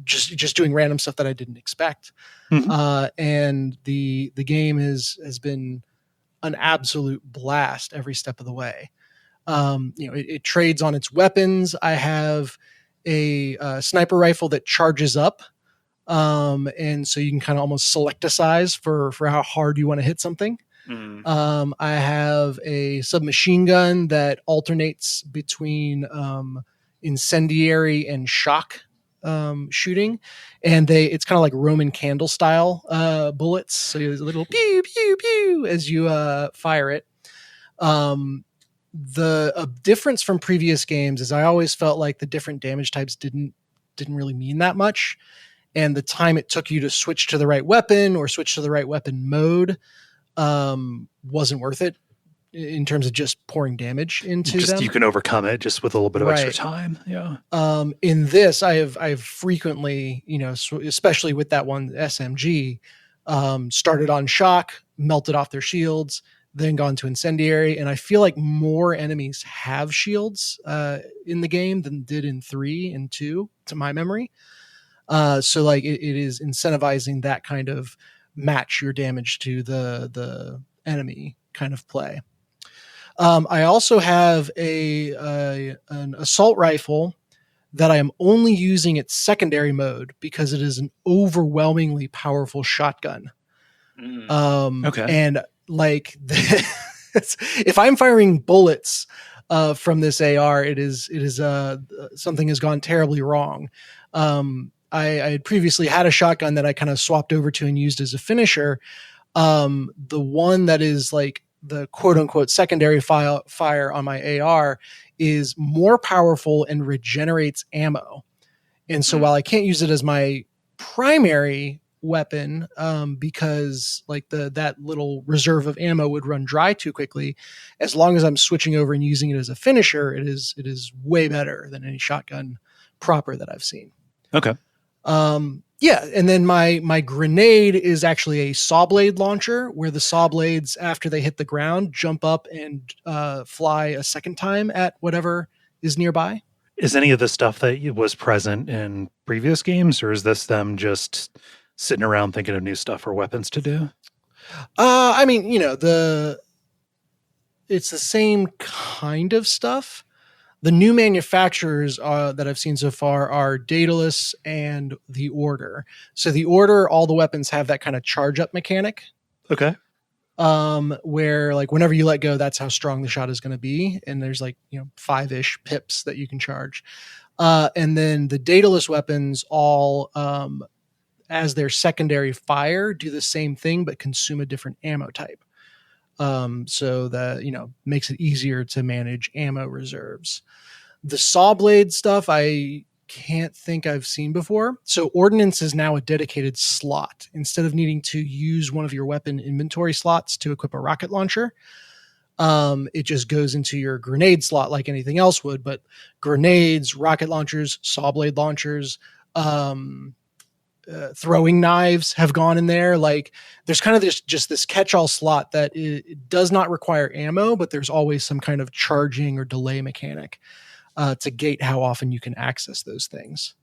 E: just doing random stuff that I didn't expect. Mm-hmm. And the game has been an absolute blast every step of the way. It trades on its weapons. I have a sniper rifle that charges up. And so you can kind of almost select a size for how hard you want to hit something. Mm. I have a submachine gun that alternates between incendiary and shock shooting, and it's kind of like Roman candle style bullets. So there's a little pew pew pew as you fire it. The difference from previous games is I always felt like the different damage types didn't really mean that much. And the time it took you to switch to the right weapon or switch to the right weapon mode wasn't worth it in terms of just pouring damage into them.
A: You can overcome it just with a little bit of extra time. Yeah.
E: In this, I've frequently, especially with that one SMG, started on shock, melted off their shields, then gone to incendiary. And I feel like more enemies have shields in the game than did in 3 and 2, to my memory. So like it is incentivizing that kind of match your damage to the enemy kind of play. I also have an assault rifle that I am only using its secondary mode because it is an overwhelmingly powerful shotgun. And like if I'm firing bullets from this AR, it is something has gone terribly wrong. I had previously had a shotgun that I kind of swapped over to and used as a finisher. The one that is like the quote unquote secondary fire on my AR is more powerful and regenerates ammo. And so while I can't use it as my primary weapon, because like that little reserve of ammo would run dry too quickly, as long as I'm switching over and using it as a finisher, it is way better than any shotgun proper that I've seen.
A: Okay.
E: Yeah, and then my grenade is actually a saw blade launcher, where the saw blades, after they hit the ground, jump up and fly a second time at whatever is nearby.
A: Is any of the stuff that was present in previous games, or is this them just sitting around thinking of new stuff or weapons to do?
E: I mean, it's the same kind of stuff. The new manufacturers that I've seen so far are Daedalus and The Order. So The Order, all the weapons have that kind of charge up mechanic.
A: Okay.
E: Where like whenever you let go, that's how strong the shot is going to be. And there's like, 5-ish pips that you can charge. And then the Daedalus weapons all, as their secondary fire, do the same thing, but consume a different ammo type. So that, makes it easier to manage ammo reserves. The saw blade stuff, I can't think I've seen before. So ordnance is now a dedicated slot. Instead of needing to use one of your weapon inventory slots to equip a rocket launcher, it just goes into your grenade slot like anything else would. But grenades, rocket launchers, saw blade launchers, throwing knives have gone in there. Like there's kind of this catch-all slot that it does not require ammo, but there's always some kind of charging or delay mechanic to gate how often you can access those things.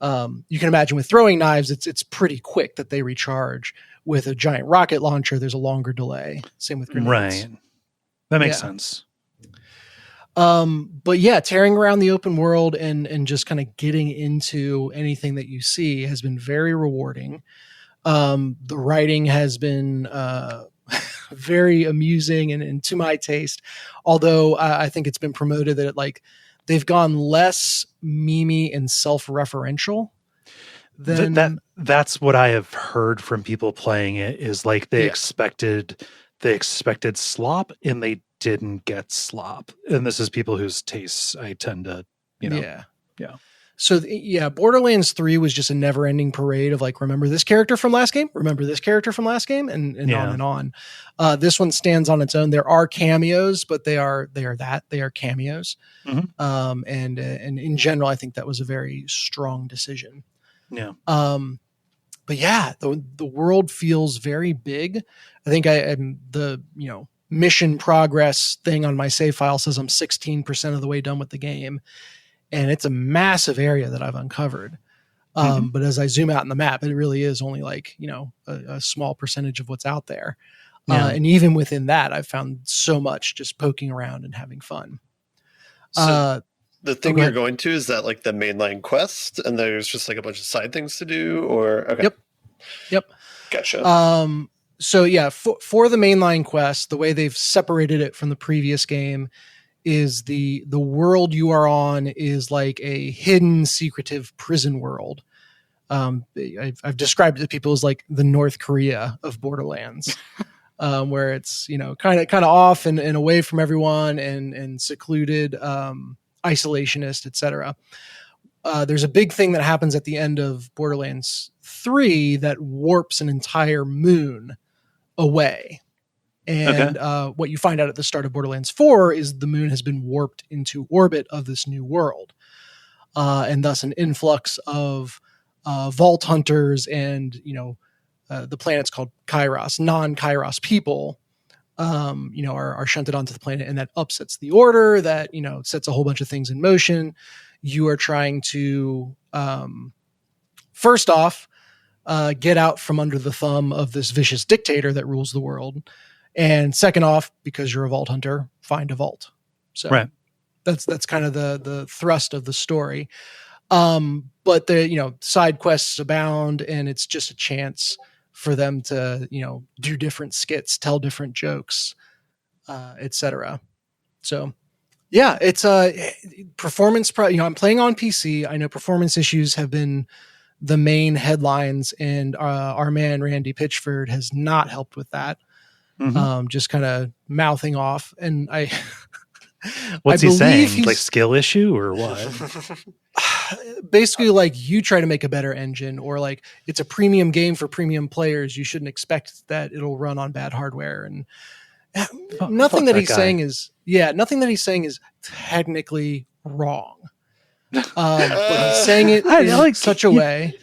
E: You can imagine with throwing knives, it's pretty quick that they recharge. With a giant rocket launcher, there's a longer delay. Same with grenades.
A: Right. That makes sense.
E: But yeah, tearing around the open world and just kind of getting into anything that you see has been very rewarding. The writing has been very amusing and to my taste, although I think it's been promoted that they've gone less memey and self-referential than
A: that's what I have heard from people playing it is like they expected slop and they didn't get slop. And this is people whose tastes I tend to, Yeah.
E: So Borderlands 3 was just a never ending parade of remember this character from last game, remember this character from last game, and on and on. This one stands on its own. There are cameos, but they are cameos.
A: Mm-hmm.
E: And in general, I think that was a very strong decision.
A: Yeah.
E: But yeah, the world feels very big. I think the mission progress thing on my save file says I'm 16% of the way done with the game. And it's a massive area that I've uncovered. But as I zoom out in the map, it really is only a small percentage of what's out there.
A: Yeah.
E: And even within that, I've found so much just poking around and having fun.
C: So the thing you're going to, is that the mainline quest and there's just a bunch of side things to do, or? Okay.
E: Yep.
C: Gotcha.
E: So yeah, for the mainline quest, the way they've separated it from the previous game is the world you are on is like a hidden, secretive prison world. I've described it to people as like the North Korea of Borderlands, where it's kind of off and away from everyone and secluded, isolationist, etc. There's a big thing that happens at the end of Borderlands 3 that warps an entire moon away. And what you find out at the start of Borderlands 4 is the moon has been warped into orbit of this new world. And thus an influx of vault hunters and, the planet's called Kairos, non-Kairos people, are shunted onto the planet, and that upsets the order, that, sets a whole bunch of things in motion. You are trying to, first off, get out from under the thumb of this vicious dictator that rules the world. And second off, because you're a vault hunter, find a vault. So that's kind of the thrust of the story. But the, side quests abound, and it's just a chance for them to, do different skits, tell different jokes, etc. So yeah, it's a performance. I'm playing on PC. I know performance issues have been the main headlines, and our man Randy Pitchford has not helped with that.
A: Mm-hmm.
E: Just kind of mouthing off, and
A: what's he saying? Like skill issue or what?
E: Basically, you try to make a better engine, or it's a premium game for premium players. You shouldn't expect that it'll run on bad hardware, and nothing that he's saying is technically wrong. But he's saying it in such a way.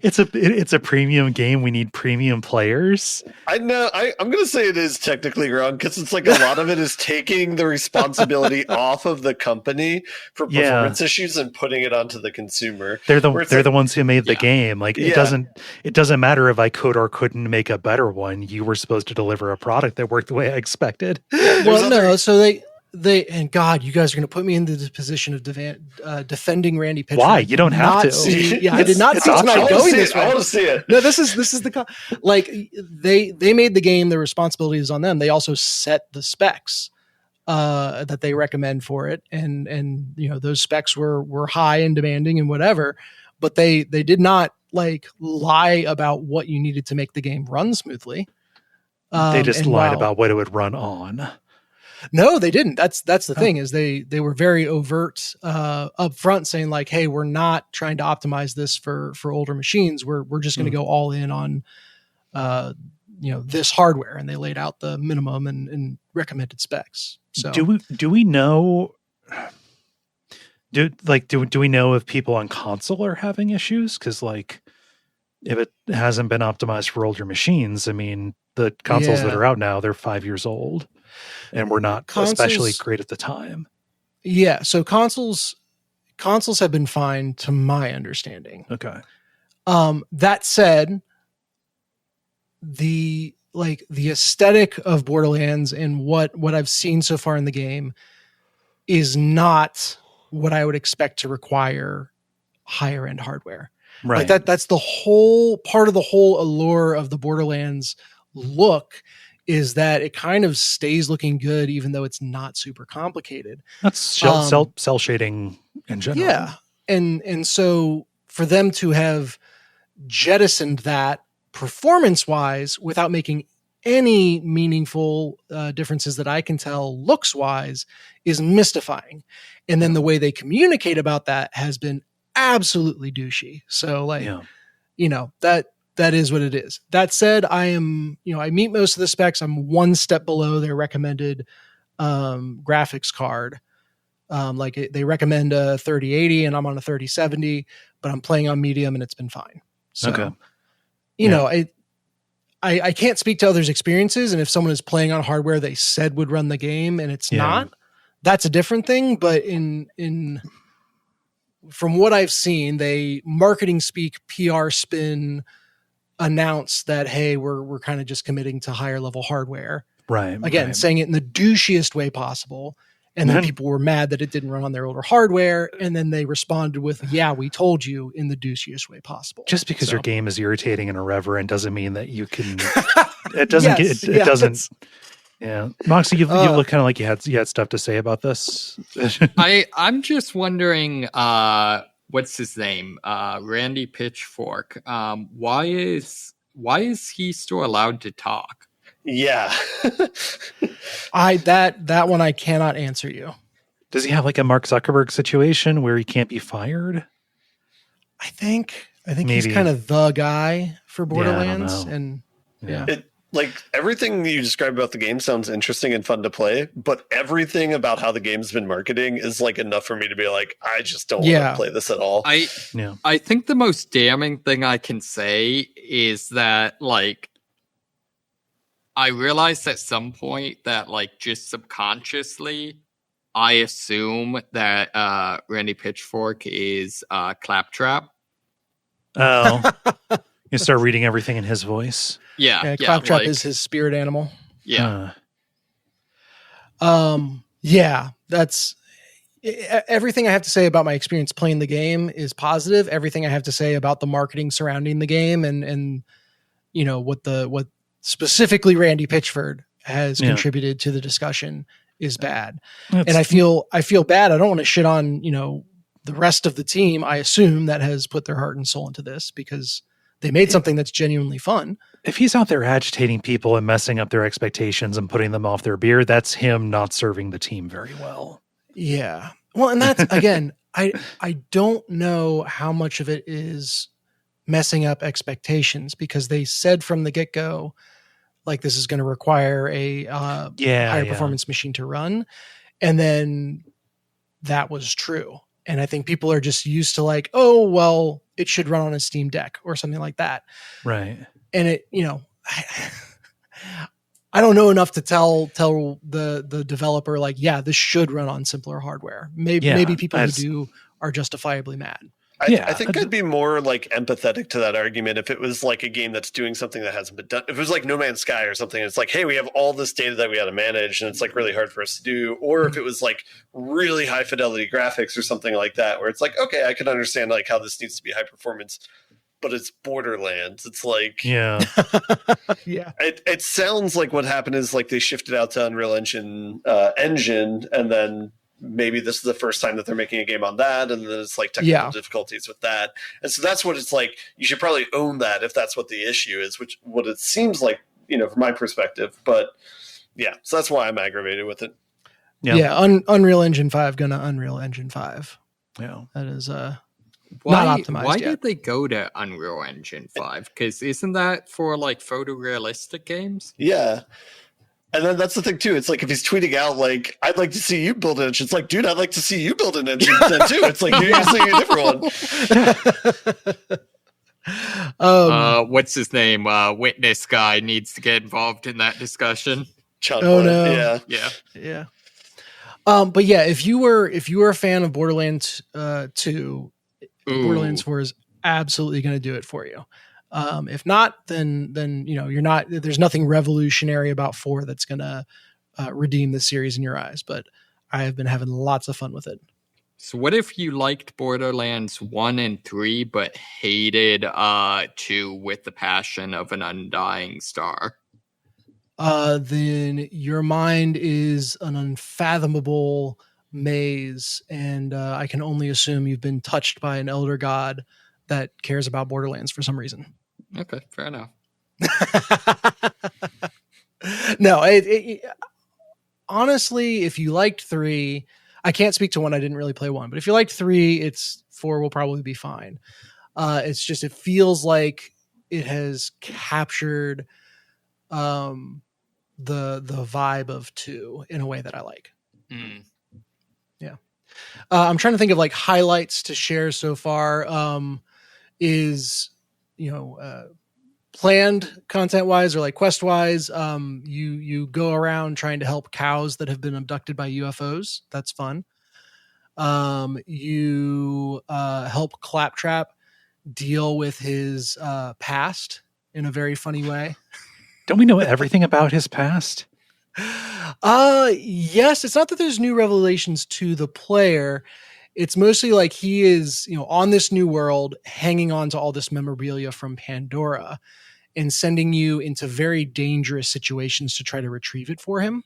A: It's a premium game. We need premium players.
C: I know. I'm going to say it is technically wrong, because it's a lot of it is taking the responsibility off of the company for performance issues and putting it onto the consumer.
A: They're the ones who made the game. It doesn't matter if I could or couldn't make a better one. You were supposed to deliver a product that worked the way I expected.
E: So they and God, you guys are going to put me into the position of defending Randy Pitchford.
A: Why? You don't have to.
E: I did not see tonight going this way.
C: I want to see it.
E: No, this is the they made the game. The responsibility is on them. They also set the specs that they recommend for it, and those specs were high and demanding and whatever, but they did not lie about what you needed to make the game run smoothly.
A: They just lied about what it would run on.
E: No, they didn't. That's the thing, is they were very overt up front, saying like, hey, we're not trying to optimize this for older machines. We're just going to go all in on this hardware, and they laid out the minimum and recommended specs. So
A: do we know do we know if people on console are having issues? Because like, if it hasn't been optimized for older machines, I mean, the consoles that are out now, they're 5 years old and were not especially great at the time.
E: Yeah. So consoles have been fine to my understanding.
A: Okay.
E: That said, the aesthetic of Borderlands and what I've seen so far in the game is not what I would expect to require higher end hardware.
A: Right.
E: Like that's the whole part of the whole allure of the Borderlands look, is that it kind of stays looking good even though it's not super complicated.
A: That's cell shading in general.
E: Yeah. And so for them to have jettisoned that performance wise without making any meaningful differences that I can tell looks wise is mystifying. And then the way they communicate about that has been absolutely douchey. So that is what it is. That said, I meet most of the specs. I'm one step below their recommended graphics card. They recommend a 3080 and I'm on a 3070, but I'm playing on medium and it's been fine. So, I can't speak to others' experiences. And if someone is playing on hardware they said would run the game and it's not, that's a different thing. But from what I've seen, they marketing speak, PR spin, announce that, hey, we're kind of just committing to higher level hardware.
A: Right.
E: Again, saying it in the douchiest way possible. And then people were mad that it didn't run on their older hardware. And then they responded with, yeah, we told you, in the douchiest way possible.
A: Just because your game is irritating and irreverent doesn't mean that you can, it doesn't, it doesn't. Yeah. Moxie, you look kind of like you had stuff to say about this.
B: I'm just wondering, what's his name? Randy Pitchfork. Why is he still allowed to talk?
C: Yeah.
E: that one I cannot answer you.
A: Does he have like a Mark Zuckerberg situation where he can't be fired?
E: I think
A: Maybe.
E: He's kind of the guy for Borderlands.
C: Like everything you described about the game sounds interesting and fun to play, but everything about how the game's been marketing is like enough for me to be like, I just don't want to play this at all.
B: I think the most damning thing I can say is that like, I realized at some point that like just subconsciously, I assume that Randy Pitchfork is Claptrap.
A: Oh, you start reading everything in his voice.
B: Yeah,
E: Claptrap is his spirit animal.
B: Yeah.
E: That's everything I have to say about my experience playing the game is positive. Everything I have to say about the marketing surrounding the game and what specifically Randy Pitchford has contributed to the discussion is bad. And I feel bad. I don't want to shit on, the rest of the team, I assume, that has put their heart and soul into this, because they made something that's genuinely fun.
A: If he's out there agitating people and messing up their expectations and putting them off their beer, that's him not serving the team very well.
E: Yeah. Well, and that's, again, I don't know how much of it is messing up expectations, because they said from the get-go, like, this is going to require a higher performance machine to run. And then that was true. And I think people are just used to like, oh, well, it should run on a Steam Deck or something like that.
A: Right.
E: And it, I don't know enough to tell the developer like, yeah, this should run on simpler hardware. Maybe people who do are justifiably mad.
C: I think I'd be more like empathetic to that argument if it was like a game that's doing something that hasn't been done. If it was like No Man's Sky or something, it's like, hey, we have all this data that we got to manage and it's like really hard for us to do. Or if it was like really high fidelity graphics or something like that, where it's like, okay, I can understand like how this needs to be high performance, but it's Borderlands. It's like,
E: yeah.
C: It sounds like what happened is like they shifted out to Unreal Engine, and then maybe this is the first time that they're making a game on that, and then it's like technical difficulties with that. And so that's what it's like. You should probably own that if that's what the issue is, which what it seems like, from my perspective. But yeah, so that's why I'm aggravated with it.
E: Unreal Engine 5 gonna Unreal Engine 5.
A: Yeah.
E: That is not optimized
B: Why
E: yet.
B: did they go to Unreal Engine 5? Because isn't that for like photorealistic games?
C: Yeah. And then that's the thing too. It's like if he's tweeting out like, "I'd like to see you build an engine," it's like, dude, I'd like to see you build an engine then too. It's like you're using a different one.
B: What's his name? Witness guy needs to get involved in that discussion.
E: No.
B: Yeah.
E: But yeah, if you were a fan of Borderlands 2, Borderlands 4 is absolutely going to do it for you. If not, then you're not. There's nothing revolutionary about 4 that's going to redeem the series in your eyes. But I have been having lots of fun with it.
B: So what if you liked Borderlands 1 and 3, but hated 2 with the passion of an undying star?
E: Then your mind is an unfathomable maze, and I can only assume you've been touched by an elder god that cares about Borderlands for some reason.
B: Okay, fair enough.
E: No, honestly, if you liked 3, I can't speak to 1. I didn't really play 1, but if you liked 3, 4 will probably be fine. It's just, it feels like it has captured the vibe of 2 in a way that I like. Yeah. I'm trying to think of like highlights to share so far. Planned content wise or like quest wise, you go around trying to help cows that have been abducted by UFOs. That's fun. You help Claptrap deal with his past in a very funny way.
A: Don't we know everything about his past?
E: Yes. It's not that there's new revelations to the player. It's mostly like he is, on this new world, hanging on to all this memorabilia from Pandora and sending you into very dangerous situations to try to retrieve it for him.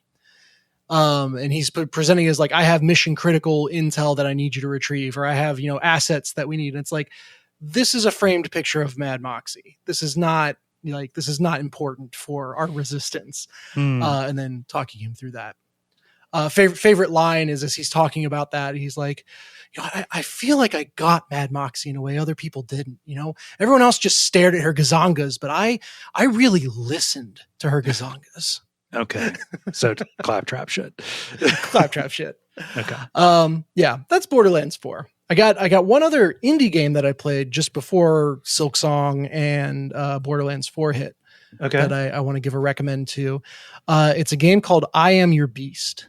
E: And he's presenting as like, I have mission critical intel that I need you to retrieve, or I have, assets that we need. And it's like, this is a framed picture of Mad Moxie. This is not important for our resistance. And then talking him through that. Favorite line is as he's talking about that, he's like, I feel like I got Mad Moxie in a way other people didn't. Everyone else just stared at her gazongas, but I really listened to her gazongas.
A: Okay, so Claptrap shit.
E: Claptrap shit.
A: Okay.
E: Yeah, that's Borderlands 4. I got one other indie game that I played just before Silksong and Borderlands 4 hit.
A: Okay.
E: That I want to give a recommend to. It's a game called I Am Your Beast.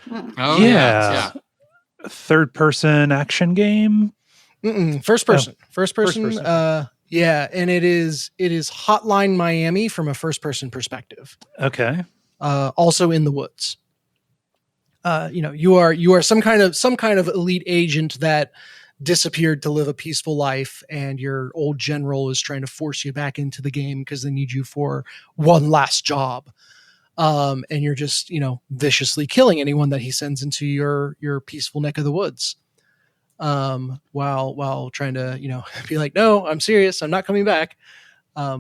B: Oh yeah.
A: Third person action game.
E: First person. First person.
A: First person.
E: Yeah, and it is Hotline Miami from a first person perspective.
A: Okay.
E: Also in the woods. You are some kind of elite agent that disappeared to live a peaceful life, and your old general is trying to force you back into the game because they need you for one last job. And you're just, viciously killing anyone that he sends into your peaceful neck of the woods. While trying to, be like, no, I'm serious. I'm not coming back.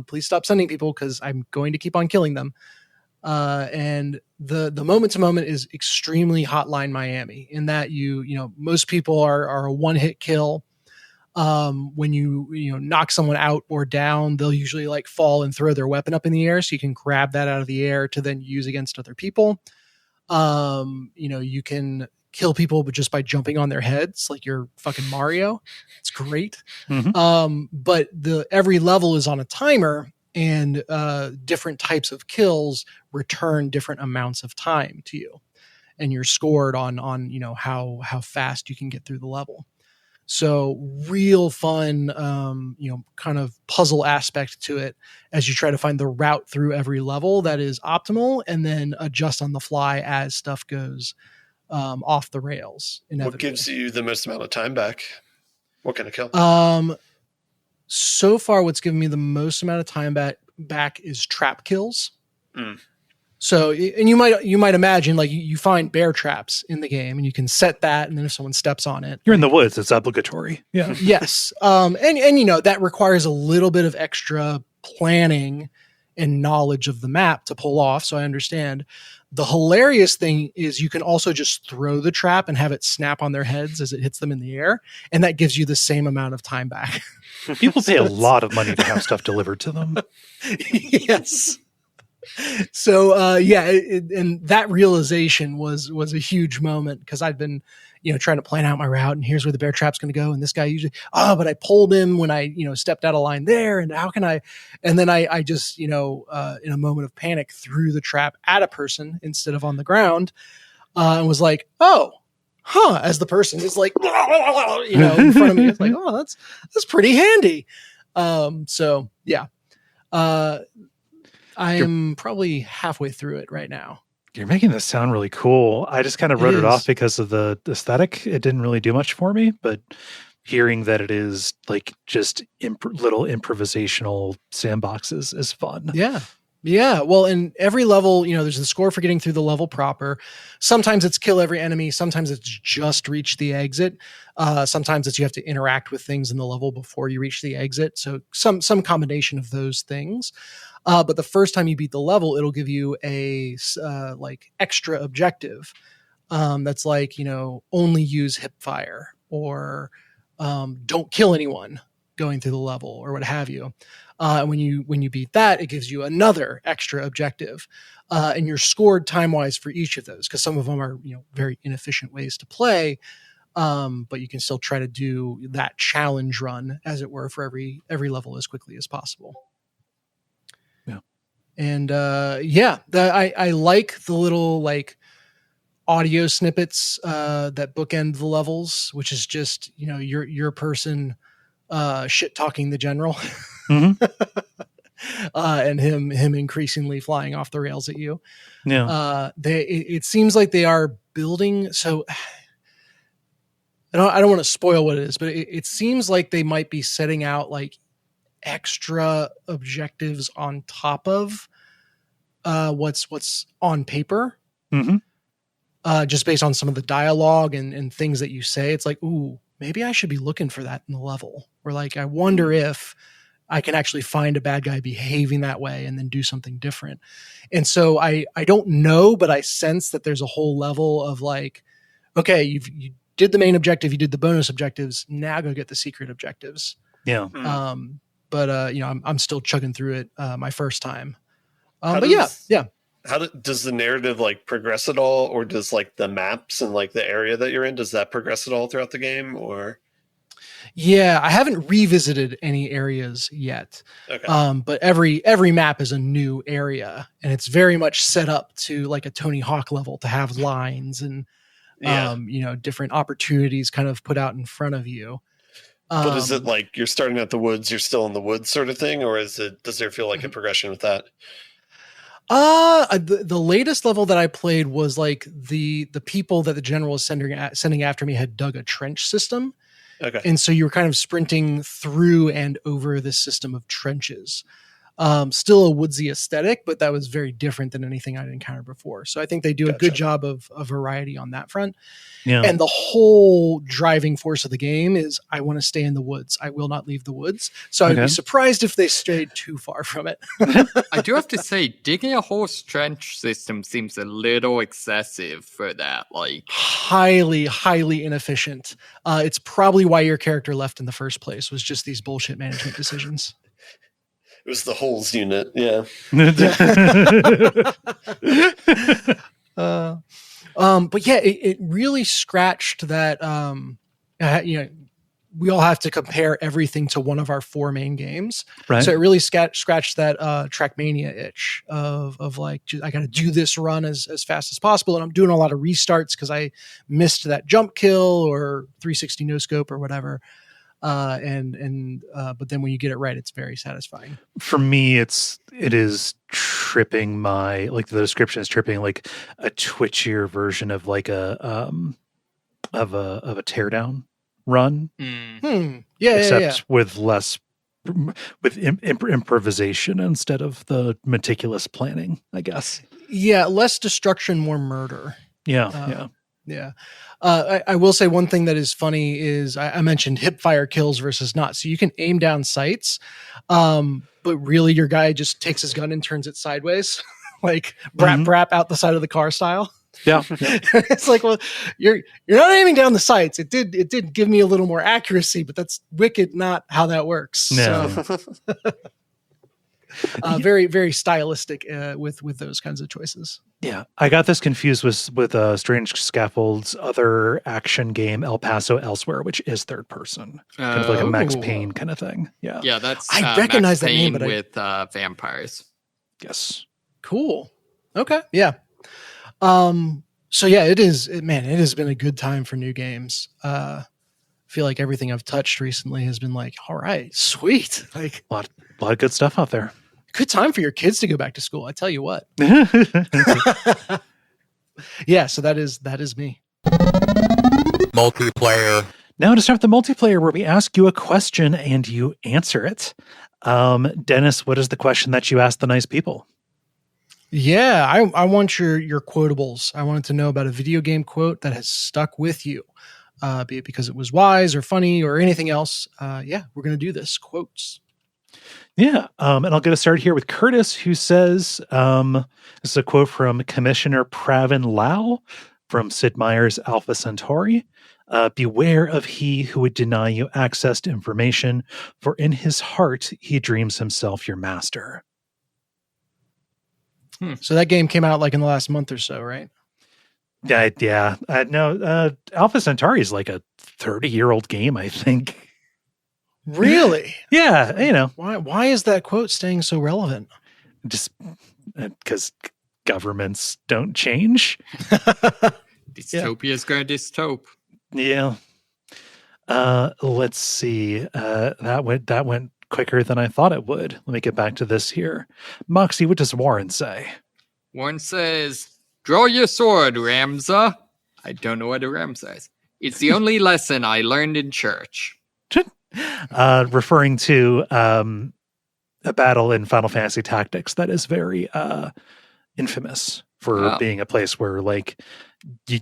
E: Please stop sending people because I'm going to keep on killing them. And the moment to moment is extremely Hotline Miami in that most people are a one hit kill. When you knock someone out or down, they'll usually like fall and throw their weapon up in the air so you can grab that out of the air to then use against other people. You can kill people but just by jumping on their heads like you're fucking Mario. It's great.
A: Mm-hmm.
E: But every level is on a timer, and different types of kills return different amounts of time to you, and you're scored on how fast you can get through the level. So real fun, kind of puzzle aspect to it as you try to find the route through every level that is optimal, and then adjust on the fly as stuff goes off the rails.
C: What gives you the most amount of time back? What kind of kill?
E: So far, what's given me the most amount of time back is trap kills. So, and you might imagine like you find bear traps in the game, and you can set that, and then if someone steps on it,
A: you're in the woods. It's obligatory. Yeah.
E: Yes. And that requires a little bit of extra planning and knowledge of the map to pull off. So I understand. The hilarious thing is you can also just throw the trap and have it snap on their heads as it hits them in the air. And that gives you the same amount of time back.
A: People pay a lot of money to have stuff delivered to them.
E: Yes. So and that realization was a huge moment, because I'd been trying to plan out my route, and here's where the bear trap's going to go, and this guy usually but I pulled him when I stepped out of line there, and how can I, and then I just in a moment of panic threw the trap at a person instead of on the ground, and was like, as the person is like in front of me, it's like, that's pretty handy. So yeah. I am probably halfway through it right now.
A: You're making this sound really cool. I just kind of wrote it off because of the aesthetic. It didn't really do much for me, but hearing that it is like just little improvisational sandboxes is fun.
E: Yeah. Yeah. Well, in every level, there's the score for getting through the level proper. Sometimes it's kill every enemy. Sometimes it's just reach the exit. Sometimes it's you have to interact with things in the level before you reach the exit. So some combination of those things. But the first time you beat the level, it'll give you a like extra objective that's like, only use hip fire, or don't kill anyone going through the level, or what have you. And when you beat that, it gives you another extra objective, and you're scored time wise for each of those, because some of them are very inefficient ways to play, but you can still try to do that challenge run, as it were, for every level as quickly as possible. And I like the little like audio snippets that bookend the levels, which is just your person shit talking the general,
A: mm-hmm.
E: And him increasingly flying off the rails at you.
A: Yeah,
E: it seems like they are building. So I don't want to spoil what it is, but it seems like they might be setting out like extra objectives on top of what's on paper, just based on some of the dialogue and things that you say. It's like, ooh, maybe I should be looking for that in the level, or like, I wonder if I can actually find a bad guy behaving that way and then do something different. And so I don't know, but I sense that there's a whole level of like, okay, you did the main objective, you did the bonus objectives, now go get the secret objectives.
A: Yeah.
E: But I'm still chugging through it my first time. How
C: does the narrative like progress at all, or does like the maps and like the area that you're in, does that progress at all throughout the game, or?
E: Yeah, I haven't revisited any areas yet.
C: Okay.
E: But every map is a new area, and it's very much set up to like a Tony Hawk level, to have lines and different opportunities kind of put out in front of you.
C: But is it like you're starting at the woods, you're still in the woods sort of thing, or does there feel like a progression with that?
E: The latest level that I played was like the people that the general was sending after me had dug a trench system.
C: Okay.
E: And so you were kind of sprinting through and over this system of trenches. Still a woodsy aesthetic, but that was very different than anything I'd encountered before. So I think they do a good job of variety on that front. Yeah. And the whole driving force of the game is, I want to stay in the woods. I will not leave the woods. So I'd be surprised if they strayed too far from it.
B: I do have to say, digging a whole trench system seems a little excessive for that. Like,
E: highly, highly inefficient. It's probably why your character left in the first place, was just these bullshit management decisions.
C: It was the holes unit. Yeah.
E: But yeah, it really scratched that, we all have to compare everything to one of our 4 main games. Right. So it really scratched that Trackmania itch of like, I got to do this run as fast as possible. And I'm doing a lot of restarts because I missed that jump kill or 360 no scope or whatever. But then when you get it right, it's very satisfying.
A: For me, it is tripping my, like the description is tripping, like a twitchier version of like a teardown run.
E: Yeah.
A: Except with less, with improvisation instead of the meticulous planning, I guess.
E: Yeah. Less destruction, more murder.
A: Yeah.
E: Yeah. I will say one thing that is funny is I mentioned hip fire kills versus not. So you can aim down sights, but really your guy just takes his gun and turns it sideways, like brap out the side of the car style.
A: Yeah.
E: It's like, well, you're not aiming down the sights. It did give me a little more accuracy, but that's wicked not how that works.
A: No.
E: So very, very stylistic with those kinds of choices.
A: Yeah, I got this confused with Strange Scaffold's other action game, El Paso Elsewhere, which is third person, kind of like a Max Payne kind of thing. Yeah,
B: Yeah, that's
E: I recognize
B: Max
E: that name,
B: Payne
E: but
B: with vampires.
A: yes,
E: cool. Okay, yeah. So yeah, it has been a good time for new games. I feel like everything I've touched recently has been like, all right, sweet, like
A: a lot of good stuff out there.
E: Good time for your kids to go back to school. I tell you what. Yeah, so that is me.
D: Multiplayer.
A: Now to start the multiplayer, where we ask you a question and you answer it. Dennis, what is the question that you asked the nice people?
E: Yeah, I want your quotables. I wanted to know about a video game quote that has stuck with you, be it because it was wise or funny or anything else. Yeah, we're gonna do this. Quotes.
A: Yeah, and I'll get us started here with Curtis, who says, this is a quote from Commissioner Pravin Lau from Sid Meier's Alpha Centauri. Beware of he who would deny you access to information, for in his heart he dreams himself your master.
E: So that game came out like in the last month or so, right?
A: Yeah. No, Alpha Centauri is like a 30-year-old game, I think.
E: Really?
A: Yeah, you know.
E: Why is that quote staying so relevant?
A: Just because governments don't change.
B: Dystopia is going to dystope.
A: Yeah. Let's see. That went quicker than I thought it would. Let me get back to this here. Moxie, what does Warren say?
B: Warren says, "Draw your sword, Ramza." I don't know what a Ramza is. It's the only lesson I learned in church.
A: Referring to a battle in Final Fantasy Tactics that is very infamous for being a place where like you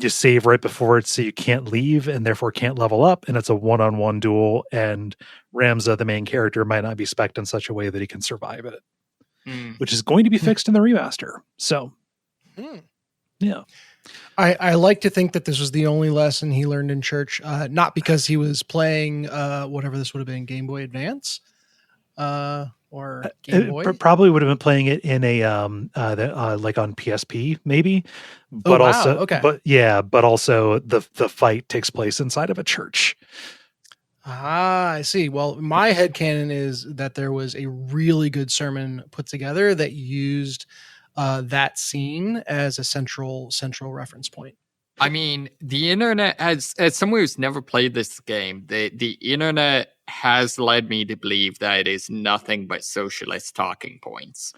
A: save right before it, so you can't leave and therefore can't level up, and it's a one-on-one duel, and Ramza, the main character, might not be spec'd in such a way that he can survive it, which is going to be fixed in the remaster. So yeah.
E: I like to think that this was the only lesson he learned in church, not because he was playing whatever this would have been, Game Boy Advance or Game Boy.
A: Probably would have been playing it in a like on PSP maybe, but also
E: okay.
A: but also the fight takes place inside of a church.
E: I see. Well, my headcanon is that there was a really good sermon put together that used that scene as a central reference point.
B: I mean, the internet, as someone who's never played this game, the internet has led me to believe that it is nothing but socialist talking points.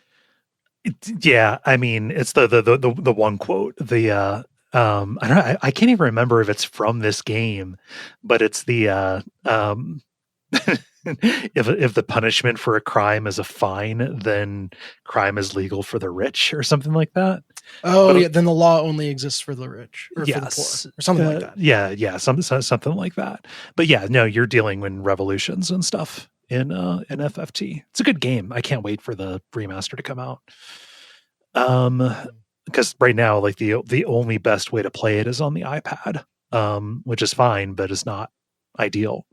A: Yeah, I mean, it's the one quote. I don't know, I can't even remember if it's from this game, but it's the if the punishment for a crime is a fine, then crime is legal for the rich, or something like that.
E: Oh, yeah. Then the law only exists for the rich, or for the poor, or something like that.
A: Yeah, something like that. But yeah, no, you're dealing with revolutions and stuff in FFT. It's a good game. I can't wait for the remaster to come out. Because right now, like the only best way to play it is on the iPad, which is fine, but it's not ideal.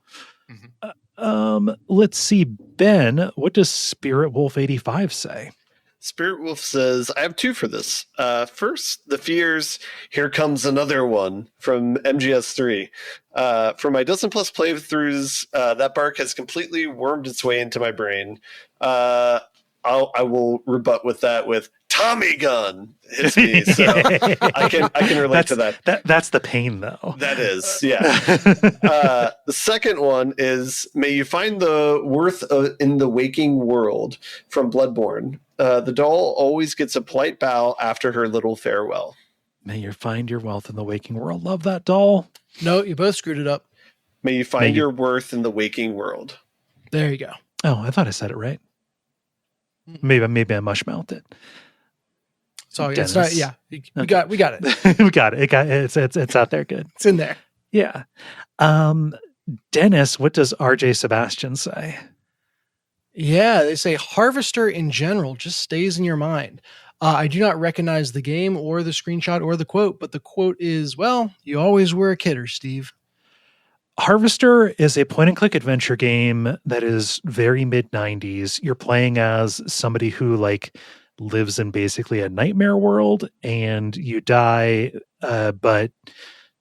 A: Let's see, Ben, what does Spirit Wolf 85 say?
C: Spirit Wolf says, I have two for this. First, the fears, here comes another one from MGS3. For my dozen plus playthroughs, that bark has completely wormed its way into my brain. I will rebut with that with Tommy gun hits me, so I can relate to that.
A: That's the pain, though.
C: That is, yeah. The second one is, may you find the worth in the waking world from Bloodborne. The doll always gets a polite bow after her little farewell.
A: May you find your wealth in the waking world. Love that doll.
E: No, you both screwed it up.
C: May you find your worth in the waking world.
E: There you go.
A: Oh, I thought I said it right. Maybe I mush mouthed it.
E: So it's
A: Dennis.
E: not. Yeah, we got it.
A: we got it. It's out there. Good.
E: It's in there.
A: Yeah. Dennis, what does RJ Sebastian say?
E: Yeah, they say Harvester in general just stays in your mind. I do not recognize the game or the screenshot or the quote, but the quote is, well, you always were a kidder, Steve.
A: Harvester is a point and click adventure game that is very mid 90s. You're playing as somebody who like lives in basically a nightmare world, and you die, but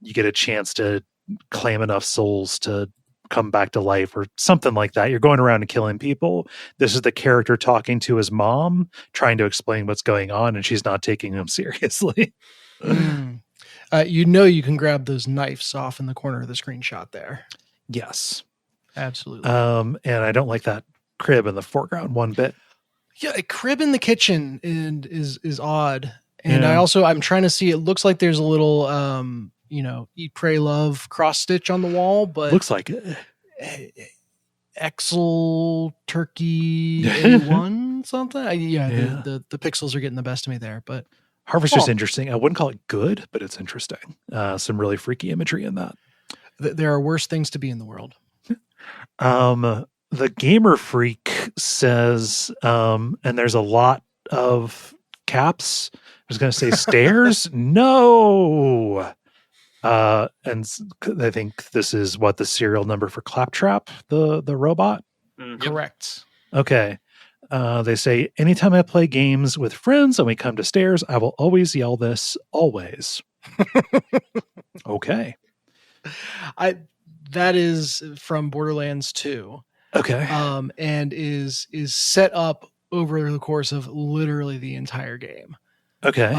A: you get a chance to claim enough souls to come back to life or something like that. You're going around and killing people. This is the character talking to his mom, trying to explain what's going on, and she's not taking him seriously.
E: You can grab those knives off in the corner of the screenshot there.
A: Yes.
E: Absolutely.
A: And I don't like that crib in the foreground one bit.
E: Yeah, a crib in the kitchen is odd. And I'm trying to see, it looks like there's a little eat, pray, love cross stitch on the wall, but
A: looks like it.
E: Excel Turkey A1 something. The pixels are getting the best of me there, but
A: Harvester's interesting. I wouldn't call it good, but it's interesting. Some really freaky imagery in that.
E: There are worse things to be in the world.
A: The Gamer Freak says, and there's a lot of caps. I was going to say stairs. No. And I think this is the serial number for Claptrap, the robot.
E: Correct.
A: Okay. They say, anytime I play games with friends and we come to stairs, I will always yell this, always. Okay.
E: That is from Borderlands 2.
A: Okay.
E: And is set up over the course of literally the entire game.
A: Okay.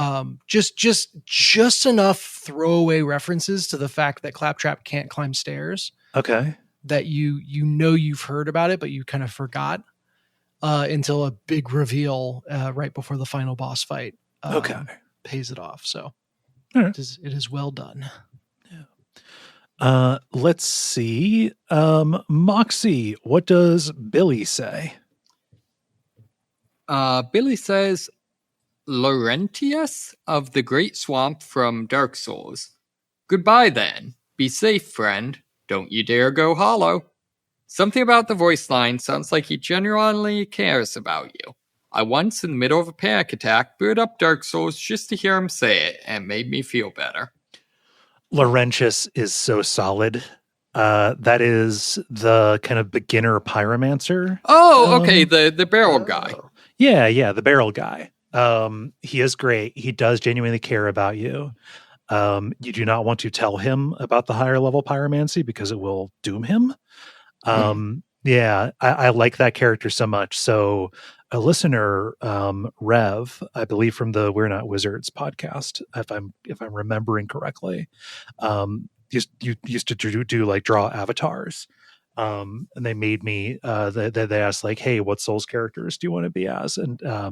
E: Just enough throwaway references to the fact that Claptrap can't climb stairs.
A: Okay.
E: That you've heard about it, but you kind of forgot until a big reveal right before the final boss fight. Pays it off. So
A: right.
E: it is well done.
A: Yeah. Let's see. Moxie, what does Billy say?
B: Billy says, Laurentius of the Great Swamp from Dark Souls. Goodbye then. Be safe, friend. Don't you dare go hollow. Something about the voice line sounds like he genuinely cares about you. I once, in the middle of a panic attack, booted up Dark Souls just to hear him say it, and it made me feel better.
A: Laurentius is so solid. That is the kind of beginner pyromancer.
B: Oh, okay, the barrel guy.
A: Yeah, the barrel guy. He is great. He does genuinely care about you. You do not want to tell him about the higher level pyromancy because it will doom him. Yeah, I like that character so much. So a listener, Rev, I believe from the We're Not Wizards podcast, if I'm remembering correctly, used to do like draw avatars. And they made me, they asked like, hey, what Souls characters do you want to be as? And I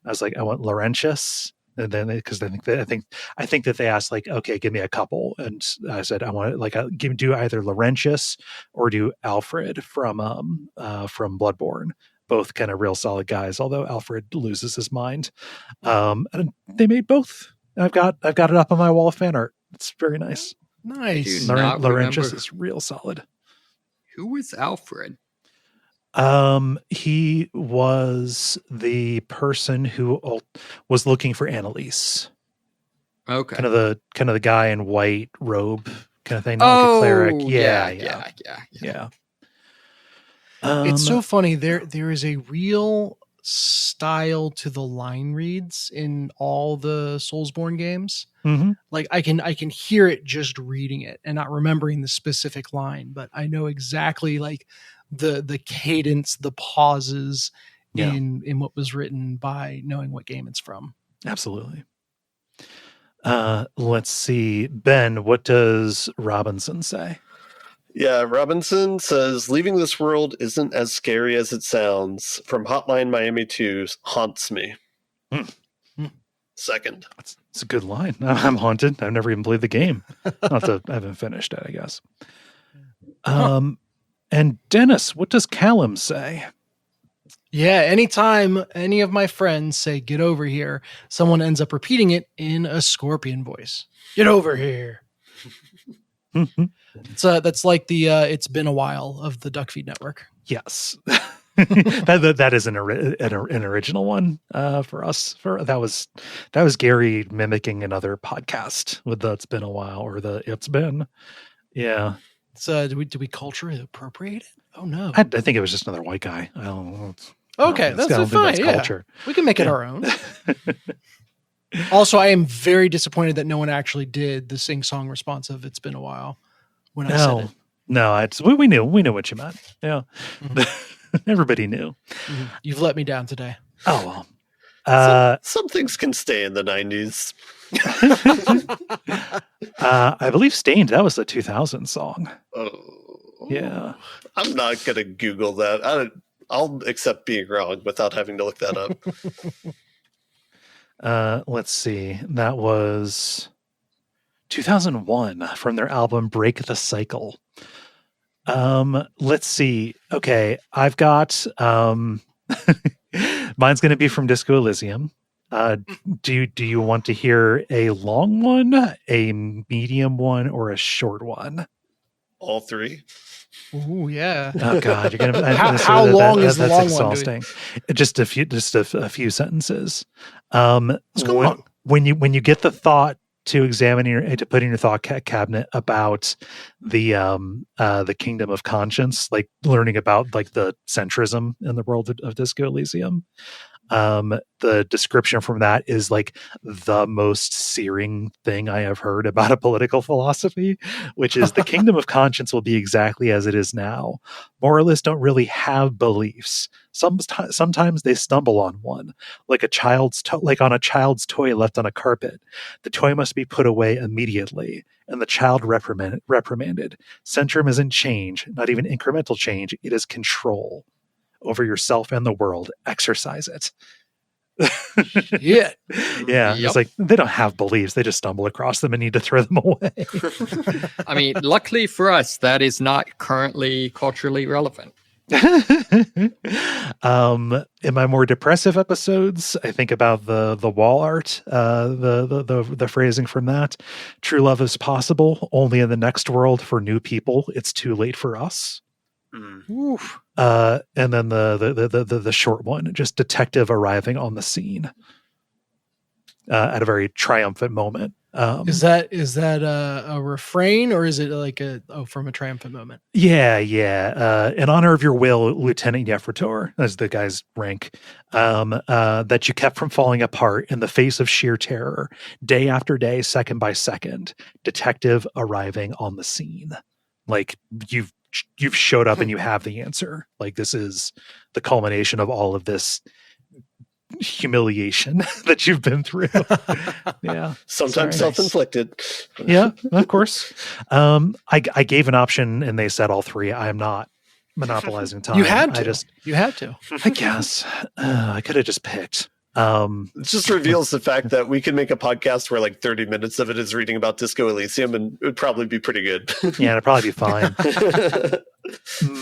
A: was like, I want Laurentius. And then because I think that they asked like, okay, give me a couple. And I said, I want to do either Laurentius or do Alfred from Bloodborne. Both kind of real solid guys, although Alfred loses his mind. And they made both. I've got it up on my wall of fan art. It's very nice.
E: Nice.
A: Laurentius is real solid.
B: Who was Alfred?
A: He was the person who was looking for Annalise.
B: Okay.
A: Kind of the guy in white robe kind of thing.
B: Not
A: like a cleric.
B: Yeah.
E: It's so funny. There is a real style to the line reads in all the Soulsborne games.
A: Mm-hmm.
E: Like I can hear it just reading it and not remembering the specific line, but I know exactly like the cadence, the pauses in what was written by knowing what game it's from.
A: Absolutely. Let's see. Ben, what does Robinson say?
C: Yeah, Robinson says, leaving this world isn't as scary as it sounds. From Hotline Miami 2 haunts me. Second.
A: It's a good line. I'm haunted. I've never even played the game. I haven't finished it, I guess. And Dennis, what does Callum say?
E: Yeah, anytime any of my friends say "get over here," someone ends up repeating it in a scorpion voice. Get over here. That's like the "It's been a while" of the Duckfeed network.
A: Yes. that is an original one for us. That was Gary mimicking another podcast with the "It's been a while" or the "It's been." Yeah.
E: So do we culturally appropriate it? Oh no.
A: I think it was just another white guy. I don't know.
E: Okay, that's fine. That's culture. We can make it our own. Also, I am very disappointed that no one actually did the sing-song response of "It's been a while" when I said it.
A: No, we knew what you meant. Yeah, everybody knew.
E: Mm-hmm. You've let me down today.
A: Oh well.
C: Some things can stay in the 90s.
A: I believe "Stained." That was the 2000 song.
C: Oh,
A: yeah.
C: I'm not gonna Google that. I'll accept being wrong without having to look that
A: up. Let's see. That was 2001 from their album "Break the Cycle." Let's see. Okay, I've got mine's going to be from Disco Elysium. Do you want to hear a long one, a medium one, or a short one?
C: All three.
E: Oh yeah.
A: Oh God, you're gonna.
E: How long is the long
A: exhausting.
E: one?
A: Just a few sentences.
C: Let's go on.
A: When you get the thought to examine to put in your thought cabinet about the kingdom of conscience, like learning about like the centrism in the world of Disco Elysium. The description from that is like the most searing thing I have heard about a political philosophy, which is the kingdom of conscience will be exactly as it is now. Moralists don't really have beliefs. Sometimes they stumble on one, like on a child's toy left on a carpet. The toy must be put away immediately, and the child reprimanded. Centrum isn't change, not even incremental change. It is control over yourself and the world. Exercise it.
E: Yeah.
A: Yeah. Yep. It's like they don't have beliefs. They just stumble across them and need to throw them away.
B: I mean, luckily for us, that is not currently culturally relevant.
A: In my more depressive episodes, I think about the wall art, the phrasing from that. True love is possible only in the next world for new people. It's too late for us. And then the short one, just detective arriving on the scene at a very triumphant moment.
E: Is that a refrain, or is it like from a triumphant moment?
A: Yeah. In honor of your will, Lieutenant Yefrator, as the guy's rank, that you kept from falling apart in the face of sheer terror, day after day, second by second, detective arriving on the scene. Like you've showed up and you have the answer. Like this is the culmination of all of this humiliation that you've been through. Yeah.
C: Sometimes self-inflicted.
A: Yeah, of course. I gave an option and they said all three. I am not monopolizing time.
E: You had to. You had to.
A: I guess. I could have just picked.
C: It just reveals the fact that we can make a podcast where like 30 minutes of it is reading about Disco Elysium, and it would probably be pretty good.
A: Yeah, it'd probably be fine.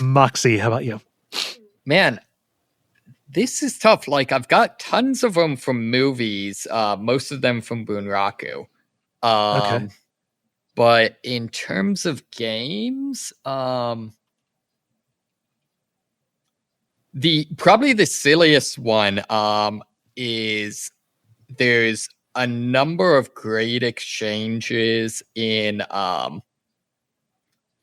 A: Moxie, how about you?
B: Man, this is tough. Like, I've got tons of them from movies, most of them from Bunraku. Okay. But in terms of games, probably the silliest one is there's a number of great exchanges in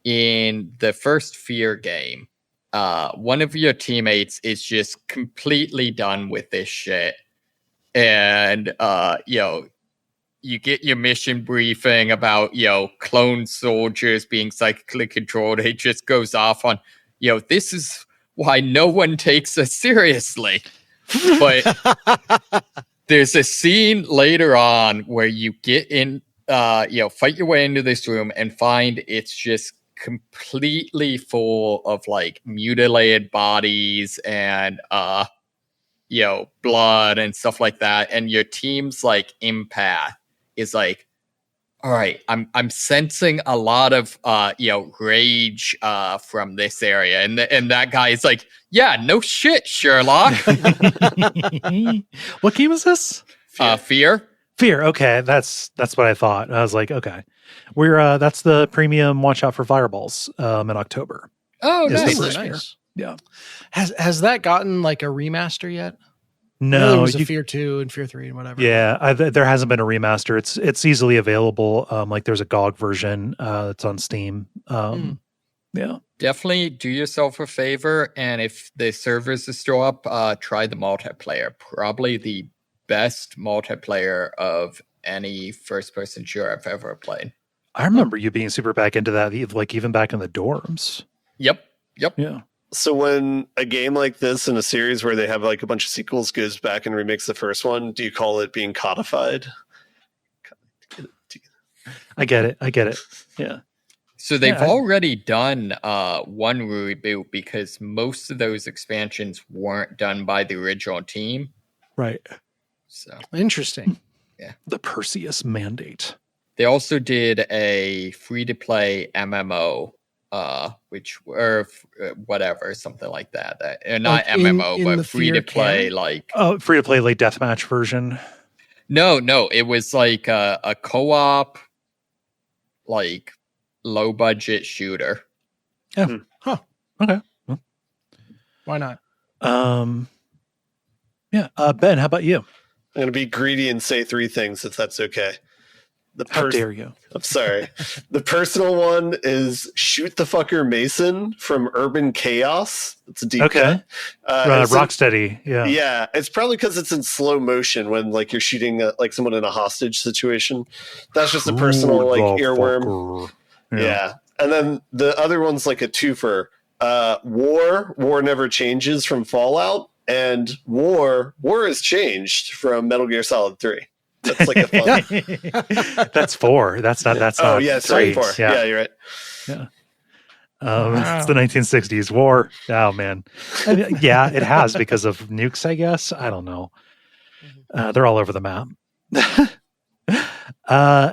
B: the first Fear game. One of your teammates is just completely done with this shit, and you get your mission briefing about clone soldiers being psychically controlled. It just goes off on this is why no one takes us seriously. But there's a scene later on where you get in, fight your way into this room and find it's just completely full of like mutilated bodies and blood and stuff like that. And your team's like empath is like, All right, I'm sensing a lot of rage from this area, and that guy is like, yeah, no shit, Sherlock.
A: What game is this?
B: Fear.
A: Fear. Okay, that's what I thought. I was like, okay, we're that's the premium. Watch out for fireballs in October.
B: Oh,
A: Is the
B: nice.
A: first
E: Nice.
A: Fear. Yeah.
E: Has that gotten like a remaster yet? I know
A: No,
E: there was a Fear 2 and Fear 3 and whatever.
A: Yeah, there hasn't been a remaster. It's easily available. Like there's a GOG version that's on Steam. Yeah,
B: Definitely do yourself a favor, and if the servers are still up, try the multiplayer. Probably the best multiplayer of any first-person shooter I've ever played.
A: I remember you being super back into that, like even back in the dorms.
B: Yep.
A: Yeah.
C: So when a game like this in a series where they have like a bunch of sequels goes back and remakes the first one, do you call it being codified?
A: I get it. Yeah.
B: So they've already done one reboot because most of those expansions weren't done by the original team.
A: Right.
E: So interesting.
B: Yeah.
A: The Perseus Mandate.
B: They also did a free-to-play MMO. Whatever, something like that. Not like MMO, but free to play, like
A: free to play, like deathmatch version.
B: No, it was like a co-op, like low budget shooter.
A: Yeah. Huh. Okay. Well,
E: why not?
A: Yeah. Ben, how about you?
C: I'm going to be greedy and say three things, if that's okay.
A: How dare you?
C: I'm sorry. The personal one is Shoot the Fucker Mason from Urban Chaos. It's a deep cut.
A: Rocksteady. Yeah.
C: Yeah. It's probably because it's in slow motion when like you're shooting like someone in a hostage situation. That's just a personal like earworm. Yeah. And then the other one's like a twofer. War Never Changes from Fallout, and War Has Changed from Metal Gear Solid 3. That's like a fun.
A: That's 4. That's not.
C: Oh yeah, sorry, 4. Yeah, you're right.
A: Yeah. It's the 1960s war. Oh man. I mean, yeah, it has because of nukes, I guess. I don't know. They're all over the map.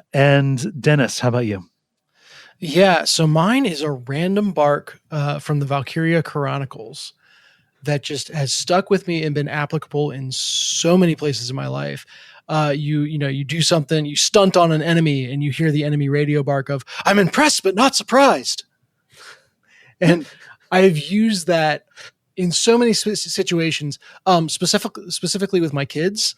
A: And Dennis, how about you?
E: Yeah, so mine is a random bark from the Valkyria Chronicles that just has stuck with me and been applicable in so many places in my life. You do something, you stunt on an enemy, and you hear the enemy radio bark of, "I'm impressed but not surprised." And I've used that in so many situations, specifically with my kids.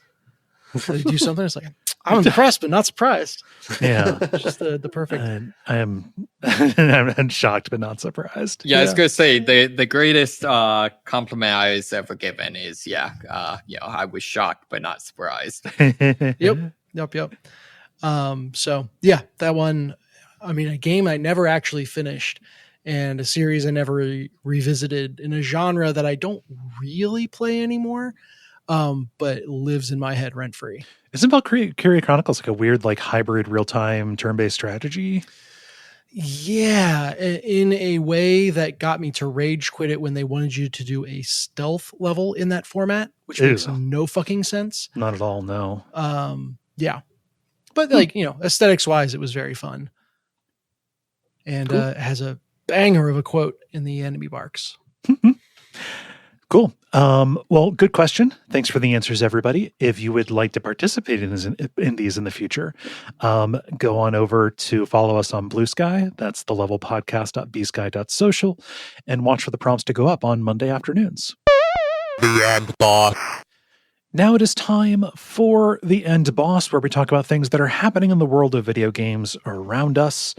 E: They do something, it's like, "I'm impressed but not surprised."
A: Yeah,
E: just the perfect.
A: I am I'm shocked but not surprised.
B: Yeah, I was gonna say the greatest compliment I was ever given is I was shocked but not surprised.
E: Yep. So yeah, that one. I mean, a game I never actually finished, and a series I never revisited in a genre that I don't really play anymore. But lives in my head rent free.
A: Isn't Valkyria Chronicles like a weird, like hybrid real time turn based strategy?
E: Yeah, in a way that got me to rage quit it when they wanted you to do a stealth level in that format, which makes no fucking sense.
A: Not at all. No.
E: Yeah, but like aesthetics wise, it was very fun, and has a banger of a quote in the enemy barks.
A: Cool. Well, good question. Thanks for the answers, everybody. If you would like to participate in these in the future, go on over to follow us on Blue Sky. That's thelevelpodcast.bsky.social, and watch for the prompts to go up on Monday afternoons.
D: The End Boss.
A: Now it is time for The End Boss, where we talk about things that are happening in the world of video games around us.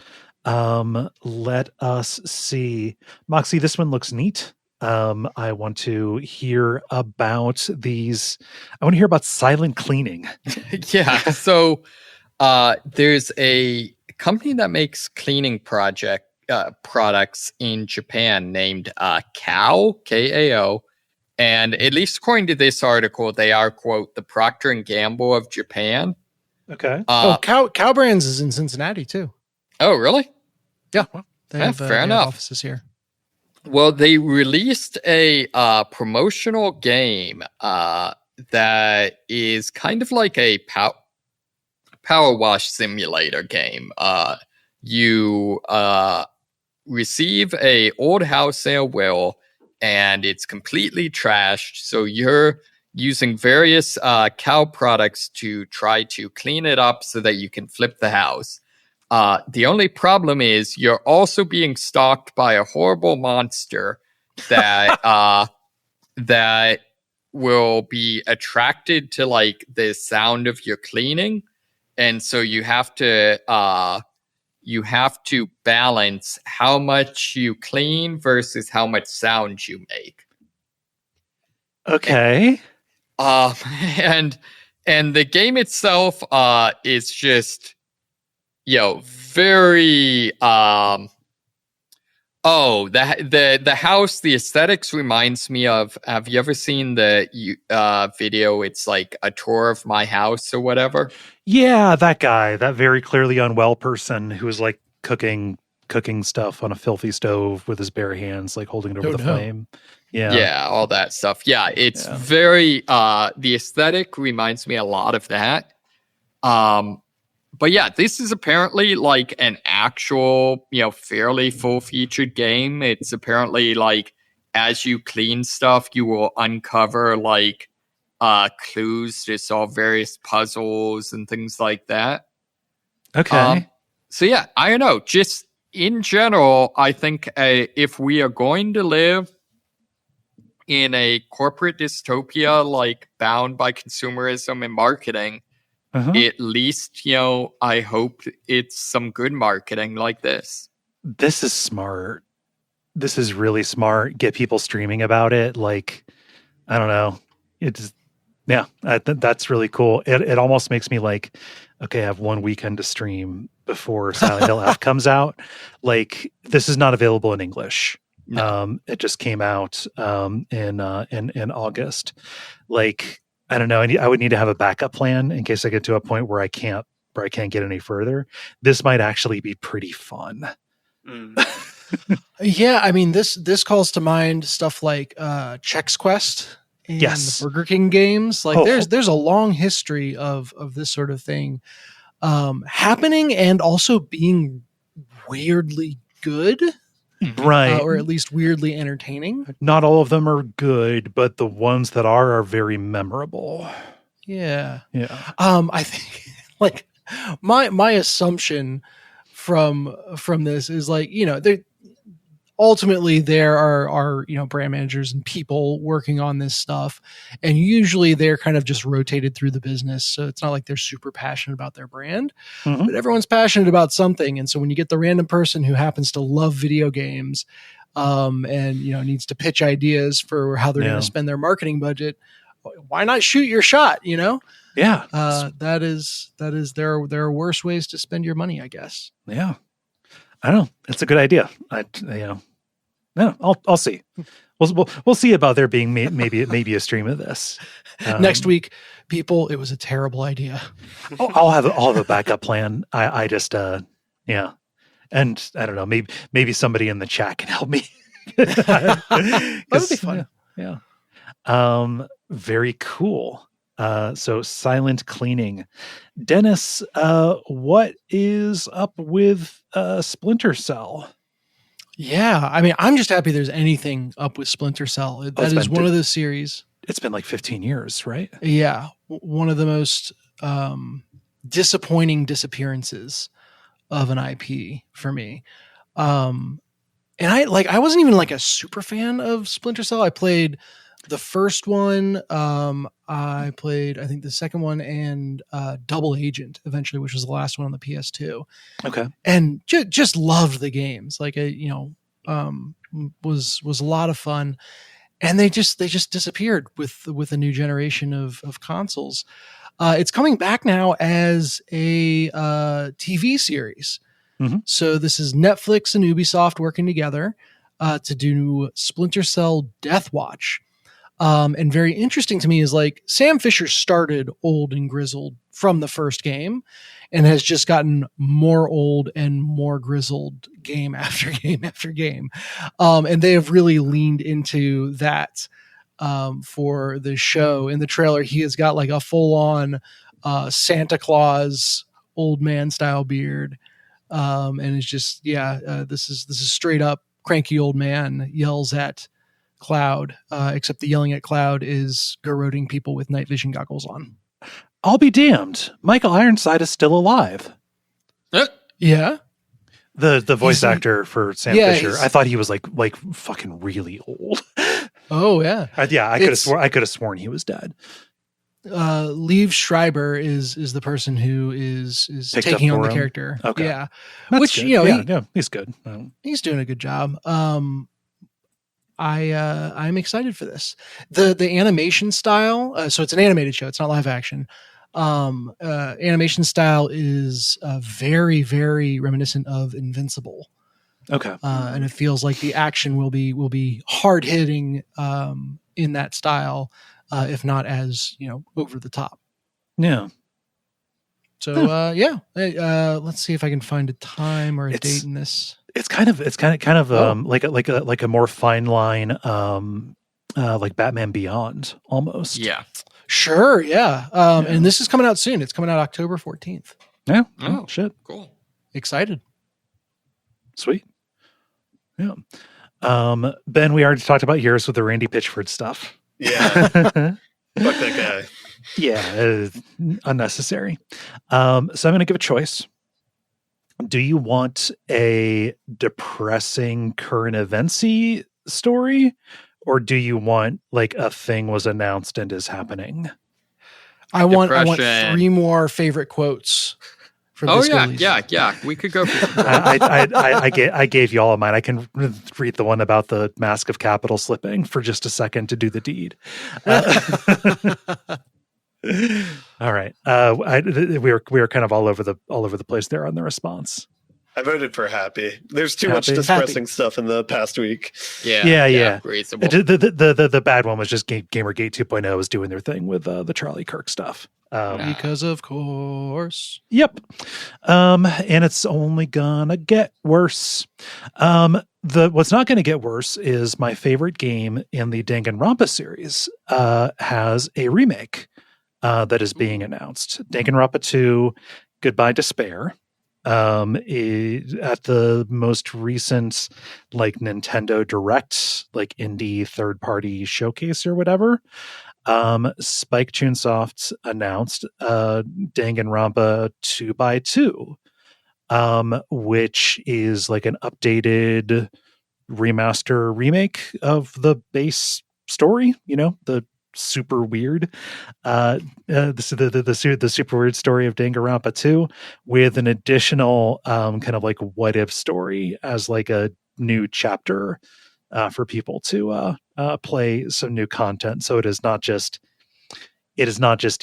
A: Let us see. Moxie, this one looks neat. I want to hear about these. I want to hear about silent cleaning.
B: Yeah. So there's a company that makes cleaning products in Japan named Kao, Kao. And at least according to this article, they are, quote, the Procter & Gamble of Japan.
A: Okay.
E: Cow Brands is in Cincinnati too.
B: Oh, really?
E: Yeah. They have
B: fair enough.
E: Offices here.
B: Well, they released a promotional game that is kind of like a power wash simulator game. You receive a old house sale will, and it's completely trashed. So you're using various cow products to try to clean it up so that you can flip the house. The only problem is you're also being stalked by a horrible monster that that will be attracted to like the sound of your cleaning, and so you have to balance how much you clean versus how much sound you make.
A: Okay.
B: And the game itself is just very the house, the aesthetics reminds me of, have you ever seen the video? It's like a tour of my house or whatever.
A: Yeah, that guy, that very clearly unwell person who was like cooking stuff on a filthy stove with his bare hands, like holding it over the flame.
B: Yeah, all that stuff. Yeah, it's very the aesthetic reminds me a lot of that. But yeah, this is apparently like an actual, fairly full-featured game. It's apparently like as you clean stuff, you will uncover like clues to solve various puzzles and things like that.
A: Okay.
B: So yeah, I don't know. Just in general, I think if we are going to live in a corporate dystopia, like bound by consumerism and marketing, at least, I hope it's some good marketing like this.
A: This is smart. This is really smart. Get people streaming about it. Like, I don't know. It's, that's really cool. It almost makes me like, okay, I have one weekend to stream before Silent Hill F comes out. Like, this is not available in English. No. It just came out in August. Like, I don't know. I would need to have a backup plan in case I get to a point where I can't get any further. This might actually be pretty fun.
E: Yeah, I mean this calls to mind stuff like Chex Quest and the Burger King games. Like there's a long history of this sort of thing happening and also being weirdly good.
A: Right.
E: Or at least weirdly entertaining.
A: Not all of them are good, but the ones that are very memorable.
E: Yeah.
A: Yeah.
E: I think like my assumption from this is like, ultimately there are brand managers and people working on this stuff, and usually they're kind of just rotated through the business, so it's not like they're super passionate about their brand, but everyone's passionate about something. And so when you get the random person who happens to love video games and needs to pitch ideas for how they're going to spend their marketing budget, why not shoot your shot? That is there are worse ways to spend your money, I guess.
A: Yeah, I don't know. It's a good idea. I'll see. We'll see about there being maybe a stream of this
E: next week. People, it was a terrible idea.
A: I'll have a backup plan. I just and I don't know. Maybe somebody in the chat can help me.
E: That would be fun.
A: Yeah. Very cool. So silent cleaning. Dennis, what is up with Splinter Cell?
E: Yeah, I mean, I'm just happy there's anything up with Splinter Cell. That is one of the series.
A: It's been like 15 years, right?
E: Yeah, one of the most disappointing disappearances of an IP for me. And I wasn't even like a super fan of Splinter Cell. I played the first one. I played, I think, the second one and Double Agent eventually, which was the last one on the PS2.
A: Okay,
E: and just loved the games. Like was a lot of fun, and they just disappeared with a new generation of consoles. It's coming back now as a TV series. So this is Netflix and Ubisoft working together to do Splinter Cell Death Watch. And very interesting to me is like Sam Fisher started old and grizzled from the first game and has just gotten more old and more grizzled game after game after game. And they have really leaned into that for the show. In the trailer, he has got like a full on Santa Claus old man style beard. And it's just, this is straight up cranky old man yells at Cloud, except the yelling at Cloud is garroting people with night vision goggles on.
A: I'll be damned. Michael Ironside is still alive.
E: Yeah.
A: The voice actor for Sam Fisher. I thought he was like fucking really old.
E: Oh yeah.
A: I could have sworn he was dead.
E: Liev Schreiber is the person who is taking on the character.
A: Okay.
E: Yeah.
A: That's
E: Which
A: good. He's good.
E: He's doing a good job. I'm excited for this. The animation style, so it's an animated show, it's not live action. Animation style is very, very reminiscent of Invincible.
A: Okay.
E: And it feels like the action will be hard hitting in that style, if not as over the top.
A: Yeah.
E: So let's see if I can find a time or a date in this.
A: It's kind of like a more fine line, like Batman Beyond almost.
B: Yeah.
E: Sure. Yeah. And this is coming out soon. It's coming out October 14th.
A: Yeah.
B: Oh,
A: shit.
B: Cool.
E: Excited.
A: Sweet. Yeah. Ben, we already talked about yours with the Randy Pitchford stuff.
C: Yeah. Fuck that guy.
A: Yeah. Unnecessary. So I'm going to give a choice. Do you want a depressing current eventsy story, or do you want like a thing was announced and is happening?
E: I want 3 more favorite quotes from this release.
B: Yeah. We could go for
A: I gave you all of mine. I can read the one about the mask of capital slipping for just a second to do the deed. All right. We were kind of all over the place there on the respace.
C: I voted for happy. There's too much depressing stuff in the past week.
A: Yeah.
B: Reasonable.
A: The bad one was just Gamergate 2.0 was doing their thing with the Charlie Kirk stuff.
E: Because of course.
A: Yep. And it's only gonna get worse. What's not going to get worse is my favorite game in the Danganronpa series has a remake that is being announced. Danganronpa 2, Goodbye Despair. At the most recent like Nintendo Direct, like indie third party showcase or whatever, Spike Chunsoft announced Danganronpa 2x2, which is like an updated remaster remake of the base story, the super weird the super weird story of Danganronpa 2 with an additional kind of like what if story as like a new chapter for people to play some new content. So it is not just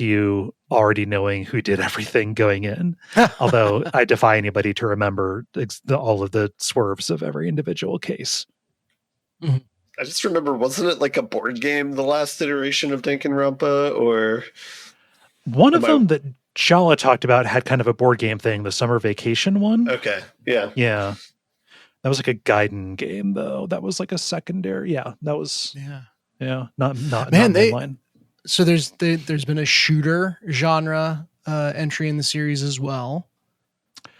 A: you already knowing who did everything going in, although I defy anybody to remember all of the swerves of every individual case.
E: Mm-hmm.
C: I just remember, wasn't it like a board game, the last iteration of Danganronpa, or
A: one of them that Shala talked about had kind of a board game thing, the Summer Vacation one.
C: Okay, yeah.
A: That was like a Gaiden game, though. That was like a secondary. Yeah, that was. Yeah. Not mainline.
E: So there's been a shooter genre entry in the series as well,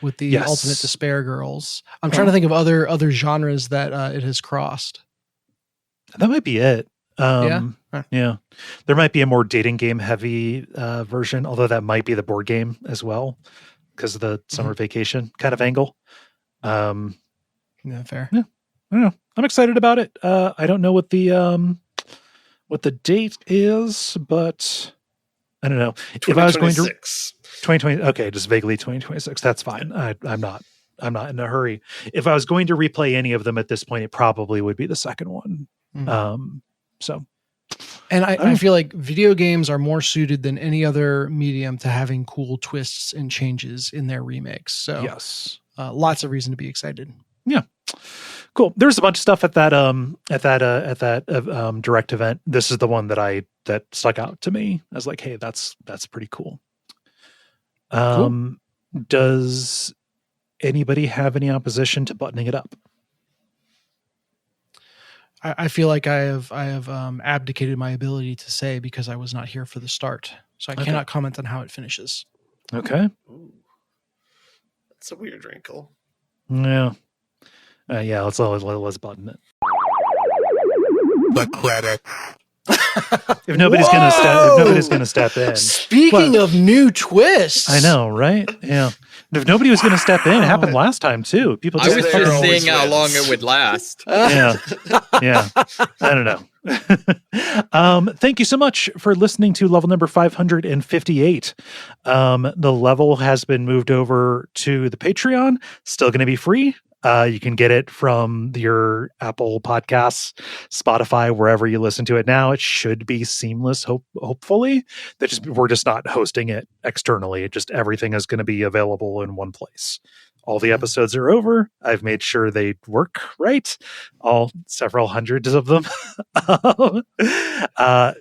E: with the Ultimate Despair Girls. I'm trying to think of other genres that it has crossed.
A: That might be it. Yeah. There might be a more dating game heavy version, although that might be the board game as well because of the summer vacation kind of angle.
E: Fair.
A: Yeah, I don't know. I'm excited about it. I don't know what the date is, but I don't know. If I was going to 2020, okay, just vaguely 2026. That's fine. I'm not in a hurry. If I was going to replay any of them at this point, it probably would be the second one. So,
E: and I feel like video games are more suited than any other medium to having cool twists and changes in their remakes. So
A: yes,
E: lots of reason to be excited.
A: Yeah, cool. There's a bunch of stuff at that direct event. This is the one that stuck out to me as like, hey, that's pretty cool. Does anybody have any opposition to buttoning it up?
E: I feel like I have abdicated my ability to say because I was not here for the start, so I cannot comment on how it finishes.
A: Okay.
C: It's a weird wrinkle.
A: Yeah. Yeah, let's button it.
D: The credits.
A: If nobody's gonna step in.
E: Speaking of new twists,
A: I know, right? Yeah. If nobody was gonna step in, it happened last time too. People
B: I
A: just
B: was
C: there
B: just
C: always
B: seeing how
C: wins.
B: long it would last.
A: yeah. I don't know. Thank you so much for listening to level number 558. The level has been moved over to the Patreon. Still going to be free. You can get it from your Apple Podcasts, Spotify, wherever you listen to it now. It should be seamless, hopefully. We're just not hosting it externally. Everything is going to be available in one place. All the episodes are over. I've made sure they work right. All several hundreds of them.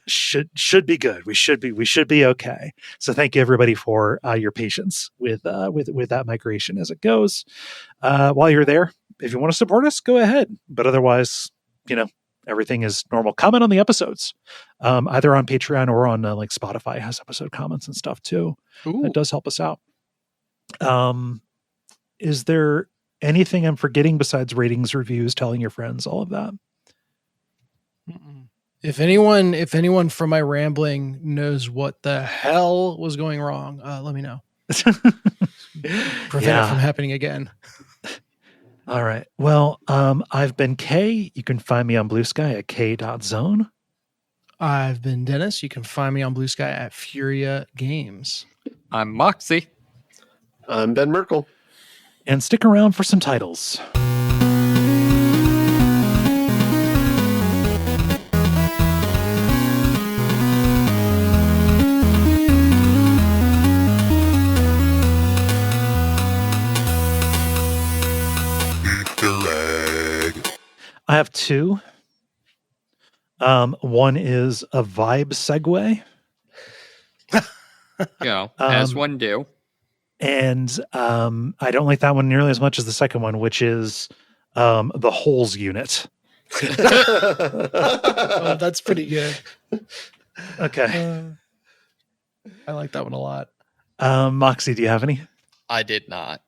A: Should be good. We should be okay. So thank you everybody for your patience with that migration as it goes. While you're there, if you want to support us, go ahead. But otherwise, everything is normal. Comment on the episodes, either on Patreon or on like Spotify has episode comments and stuff too.
B: Ooh.
A: That does help us out. Is there anything I'm forgetting besides ratings, reviews, telling your friends, all of that?
E: If anyone from my rambling knows what the hell was going wrong, let me know. Prevent it from happening again.
A: All right. Well, I've been Kaye. You can find me on Blue Sky at Kaye.zone.
E: I've been Dennis. You can find me on Blue Sky at Furia Games.
B: I'm Moxie.
C: I'm Ben Merkel.
A: And stick around for some titles. I have two. One is a vibe segue.
B: As one do.
A: And I don't like that one nearly as much as the second one, which is the holes unit.
E: Oh, that's pretty good.
A: Okay.
E: I like that one a lot.
A: Moxie, do you have any?
B: I did not.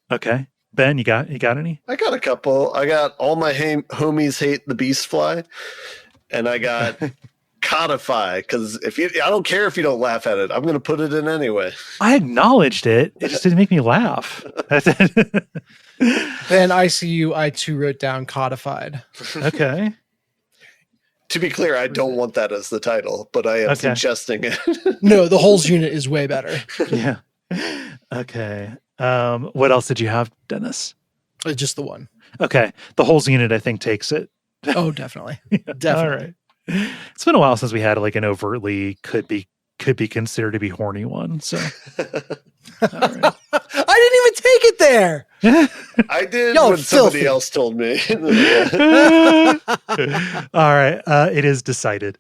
A: Okay. Ben, you got any?
C: I got a couple. I got All My Homies Hate the Beast Fly, and I got Codify, because I don't care if you don't laugh at it. I'm going to put it in anyway.
A: I acknowledged it. It just didn't make me laugh.
E: Ben, I see you. I too wrote down Codified.
A: Okay.
C: To be clear, I don't want that as the title, but I am suggesting it.
E: No, the holes unit is way better.
A: Yeah. Okay. What else did you have, Dennis?
E: Just the one.
A: Okay. The holes unit, I think, takes it.
E: Oh, definitely. Definitely.
A: All right. It's been a while since we had like an overtly could be considered to be horny one. So all right.
E: I didn't even take it there.
C: I did
E: Yo,
C: when somebody else told me.
A: All right. It is decided.